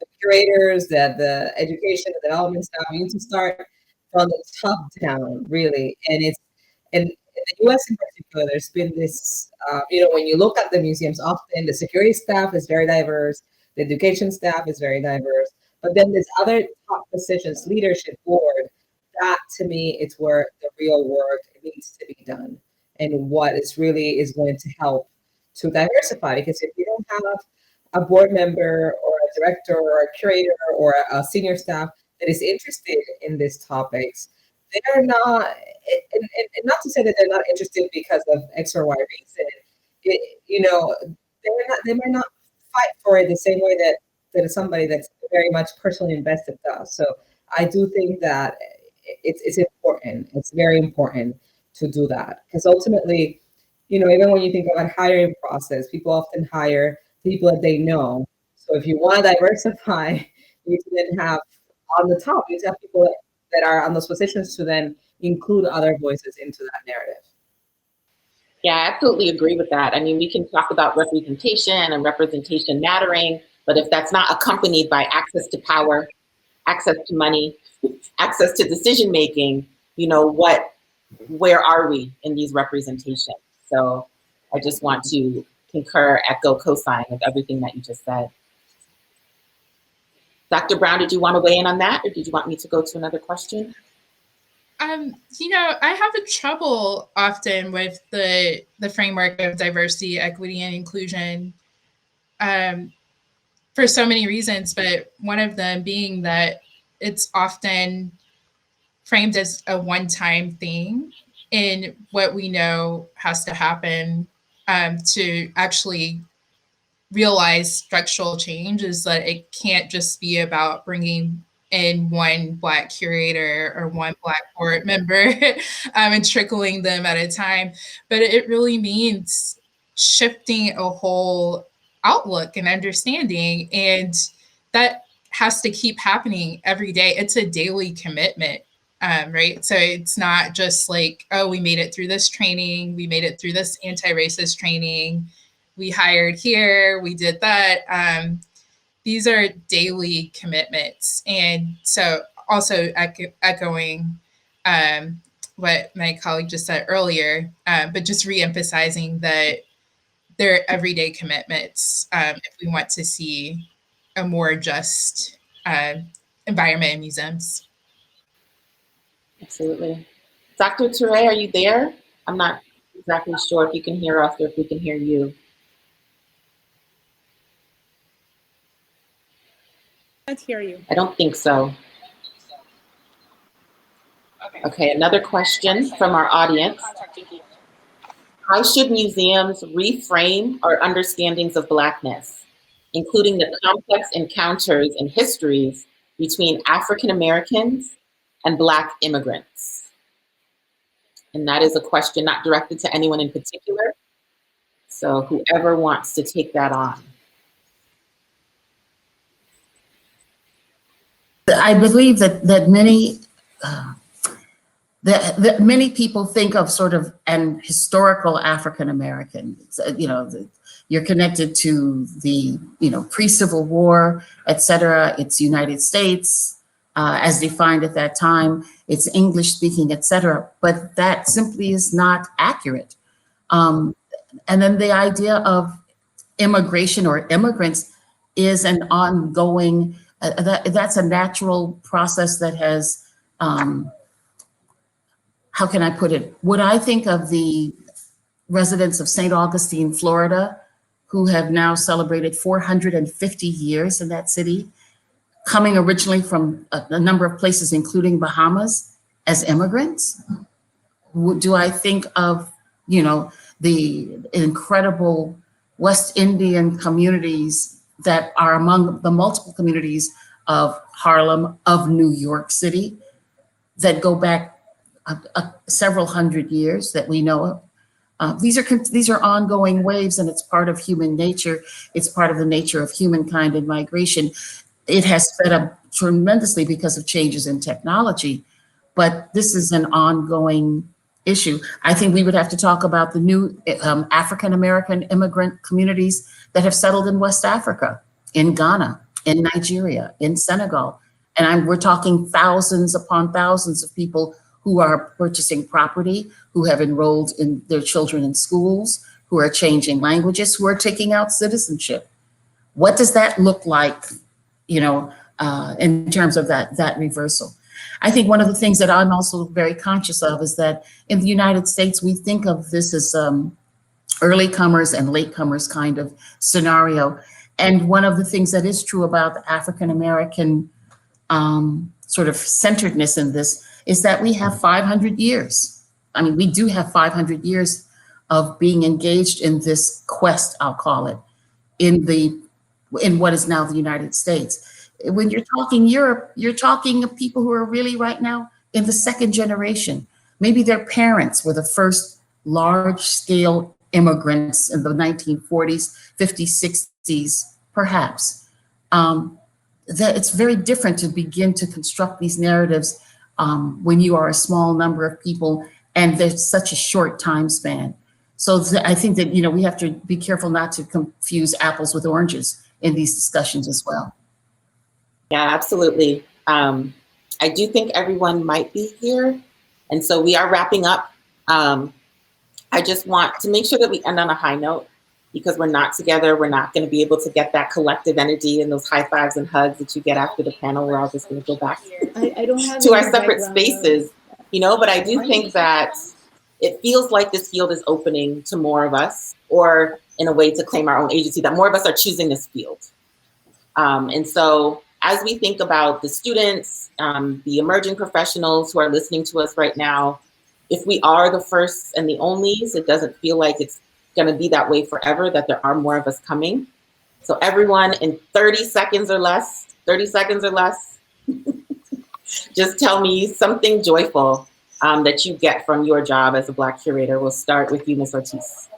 Speaker 2: the curators, the education, the development staff. You need to start from the top down, really. And in the US in particular, there's been this, when you look at the museums, often the security staff is very diverse, the education staff is very diverse, but then there's other top positions, leadership board, that to me is where the real work needs to be done, and what is really is going to help to diversify. Because if you don't have a board member or a director or a curator or a senior staff that is interested in these topics, they're not, and not to say that they're not interested because of X or Y reason, they might not fight for it the same way that somebody that's very much personally invested does. So I do think that it's important. It's very important to do that, because ultimately, even when you think about hiring process, people often hire people that they know. So if you want to diversify, you need to then have on the top, you need to have people that are on those positions to then include other voices into that narrative.
Speaker 1: Yeah, I absolutely agree with that. I mean, we can talk about representation and representation mattering, but if that's not accompanied by access to power, access to money, access to decision-making, where are we in these representations? So I just want to concur, echo, co-sign with everything that you just said. Dr. Brown, did you want to weigh in on that, or did you want me to go to another question?
Speaker 5: You know, I have a trouble often with the framework of diversity, equity, and inclusion for so many reasons, but one of them being that it's often framed as a one-time thing, in what we know has to happen to actually realize structural change is that it can't just be about bringing in one Black curator or one Black board member and trickling them at a time, but it really means shifting a whole outlook and understanding, and that has to keep happening every day. It's a daily commitment. Right. So it's not just like, oh, we made it through this training, we made it through this anti-racist training, we hired here, we did that. These are daily commitments. And so also echoing what my colleague just said earlier, but just reemphasizing that they're everyday commitments if we want to see a more just environment in museums.
Speaker 1: Absolutely. Dr. Touré, are you there? I'm not exactly sure if you can hear us or if we can hear you.
Speaker 6: I can't hear you.
Speaker 1: I don't think so. Okay, another question from our audience. How should museums reframe our understandings of Blackness, including the complex encounters and histories between African Americans and Black immigrants? And that is a question not directed to anyone in particular. So whoever wants to take that on.
Speaker 4: I believe that many that many people think of sort of an historical African American. You know, you're connected to the pre-Civil War, et cetera. It's United States as defined at that time. It's English speaking, et cetera. But that simply is not accurate. And then the idea of immigration or immigrants is an ongoing. That's a natural process that has, how can I put it? When I think of the residents of St. Augustine, Florida, who have now celebrated 450 years in that city, coming originally from a number of places, including Bahamas, as immigrants, do I think of, the incredible West Indian communities that are among the multiple communities of Harlem, of New York City, that go back several hundred years that we know of. These are ongoing waves, and it's part of human nature. It's part of the nature of humankind and migration. It has sped up tremendously because of changes in technology, but this is an ongoing issue. I think we would have to talk about the new African-American immigrant communities that have settled in West Africa, in Ghana, in Nigeria, in Senegal. And we're talking thousands upon thousands of people who are purchasing property, who have enrolled in their children in schools, who are changing languages, who are taking out citizenship. What does that look like, in terms of that reversal? I think one of the things that I'm also very conscious of is that in the United States, we think of this as early comers and late comers kind of scenario. And one of the things that is true about the African-American sort of centeredness in this is that we have 500 years. I mean, we do have 500 years of being engaged in this quest, I'll call it, in what is now the United States. When you're talking Europe, you're talking of people who are really right now in the second generation. Maybe their parents were the first large-scale immigrants in the 1940s, 50s, 60s, perhaps. That it's very different to begin to construct these narratives when you are a small number of people and there's such a short time span. So I think that we have to be careful not to confuse apples with oranges in these discussions as well.
Speaker 1: Yeah, absolutely. I do think everyone might be here. And so we are wrapping up. I just want to make sure that we end on a high note. because we're not together, we're not going to be able to get that collective energy and those high fives and hugs that you get after the panel. We're all just going to go back
Speaker 3: I don't have
Speaker 1: to
Speaker 3: any
Speaker 1: our separate
Speaker 3: background
Speaker 1: spaces, you know, but I do think that it feels like this field is opening to more of us, or in a way to claim our own agency, that more of us are choosing this field. And so as we think about the students, the emerging professionals who are listening to us right now, if we are the first and the onlys, it doesn't feel like it's going to be that way forever, that there are more of us coming. So everyone, in 30 seconds or less, just tell me something joyful that you get from your job as a Black curator. We'll start with you, Ms. Ortiz.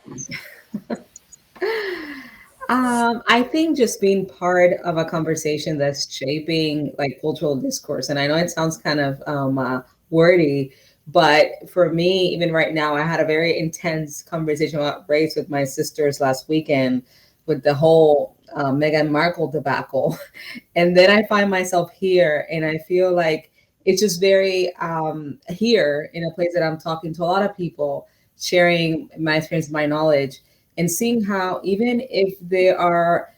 Speaker 2: I think just being part of a conversation that's shaping like cultural discourse. And I know it sounds kind of wordy, but for me, even right now, I had a very intense conversation about race with my sisters last weekend with the whole Meghan Markle debacle. And then I find myself here, and I feel like it's just very here in a place that I'm talking to a lot of people, sharing my experience, my knowledge, and seeing how even if there are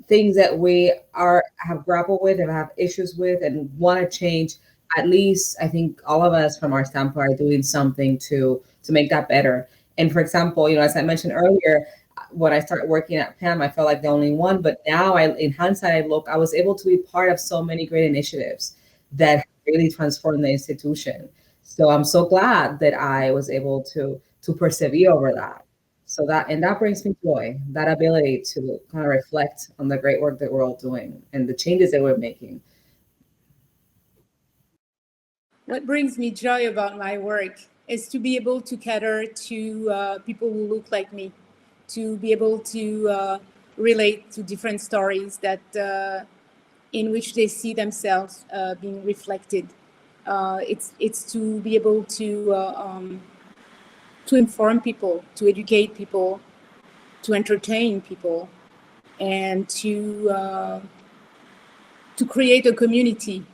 Speaker 2: things that we have grappled with and have issues with and want to change, at least I think all of us from our standpoint are doing something to make that better. And for example, you know, as I mentioned earlier, when I started working at PAM, I felt like the only one, but now in hindsight, I was able to be part of so many great initiatives that really transformed the institution. So I'm so glad that I was able to persevere over that. So that brings me joy, that ability to kind of reflect on the great work that we're all doing and the changes that we're making.
Speaker 3: What brings me joy about my work is to be able to cater to people who look like me, to be able to relate to different stories that in which they see themselves being reflected. It's to be able to inform people, to educate people, to entertain people, and to create a community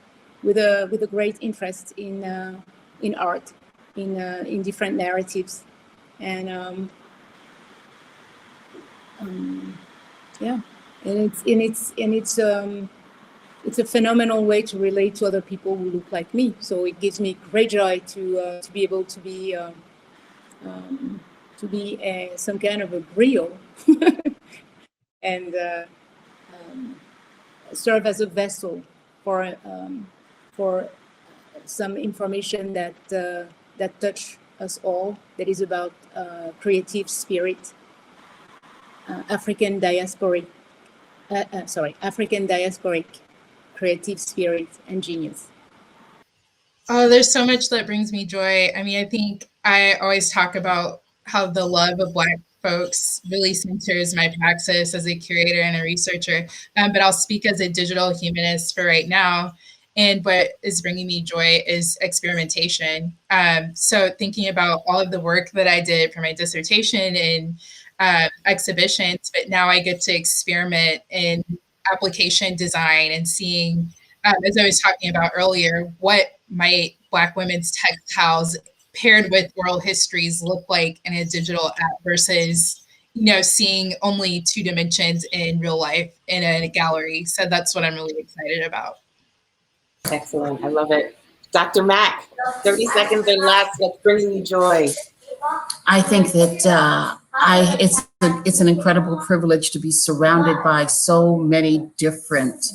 Speaker 3: with a great interest in art, in different narratives, and yeah, and it's a phenomenal way to relate to other people who look like me. So it gives me great joy to be able to be some kind of a griot and serve as a vessel for some information that touch us all, that is about creative spirit, African diasporic creative spirit and genius.
Speaker 5: Oh, there's so much that brings me joy. I mean, I think I always talk about how the love of Black folks really centers my praxis as a curator and a researcher, but I'll speak as a digital humanist for right now. And what is bringing me joy is experimentation. So thinking about all of the work that I did for my dissertation and exhibitions, but now I get to experiment in application design and seeing, as I was talking about earlier, what might Black women's textiles paired with oral histories look like in a digital app versus, you know, seeing only 2 dimensions in real life in a gallery. So that's what I'm really excited about.
Speaker 1: Excellent, I love it. Dr. Mack, 30 seconds or less, what's bringing you joy?
Speaker 4: I think that it's an incredible privilege to be surrounded by so many different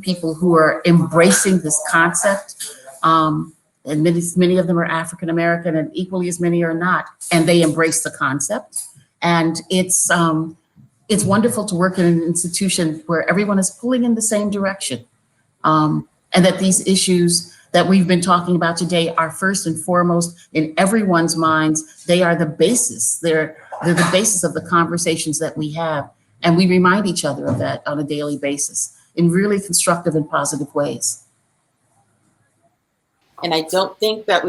Speaker 4: people who are embracing this concept. And many of them are African American, and equally as many are not, and they embrace the concept. And it's wonderful to work in an institution where everyone is pulling in the same direction, and that these issues that we've been talking about today are first and foremost in everyone's minds. They are the basis. They're the basis of the conversations that we have, and we remind each other of that on a daily basis in really constructive and positive ways.
Speaker 1: And I don't think that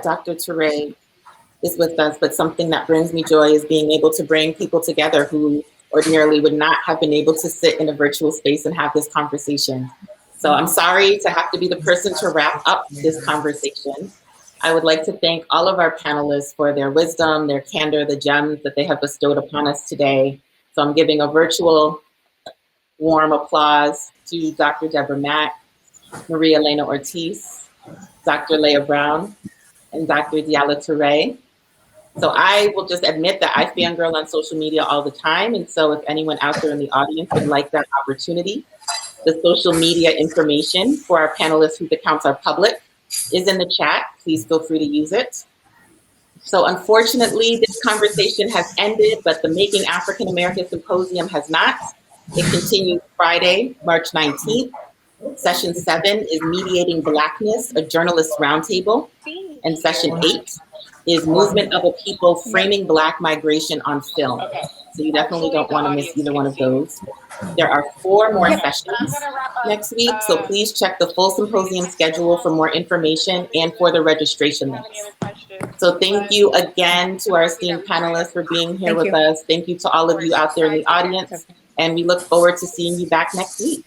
Speaker 1: Dr. Touré is with us, but something that brings me joy is being able to bring people together who ordinarily would not have been able to sit in a virtual space and have this conversation. So I'm sorry to have to be the person to wrap up this conversation. I would like to thank all of our panelists for their wisdom, their candor, the gems that they have bestowed upon us today. So I'm giving a virtual warm applause to Dr. Deborah Mack, María Elena Ortiz, Dr. Leia Brown, and Dr. Diala Toure. So I will just admit that I fangirl on social media all the time. And so if anyone out there in the audience would like that opportunity, the social media information for our panelists whose accounts are public is in the chat. Please feel free to use it. So unfortunately, this conversation has ended, but the Making African American Symposium has not. It continues Friday, March 19th. Session 7 is Mediating Blackness, a Journalist Roundtable. And Session 8 is Movement of a People, Framing Black Migration on Film. So you definitely don't want to miss either one of those. There are 4 more sessions next week, so please check the full symposium schedule for more information and for the registration links. So thank you again to our esteemed panelists for being here with us. Thank you to all of you out there in the audience, and we look forward to seeing you back next week.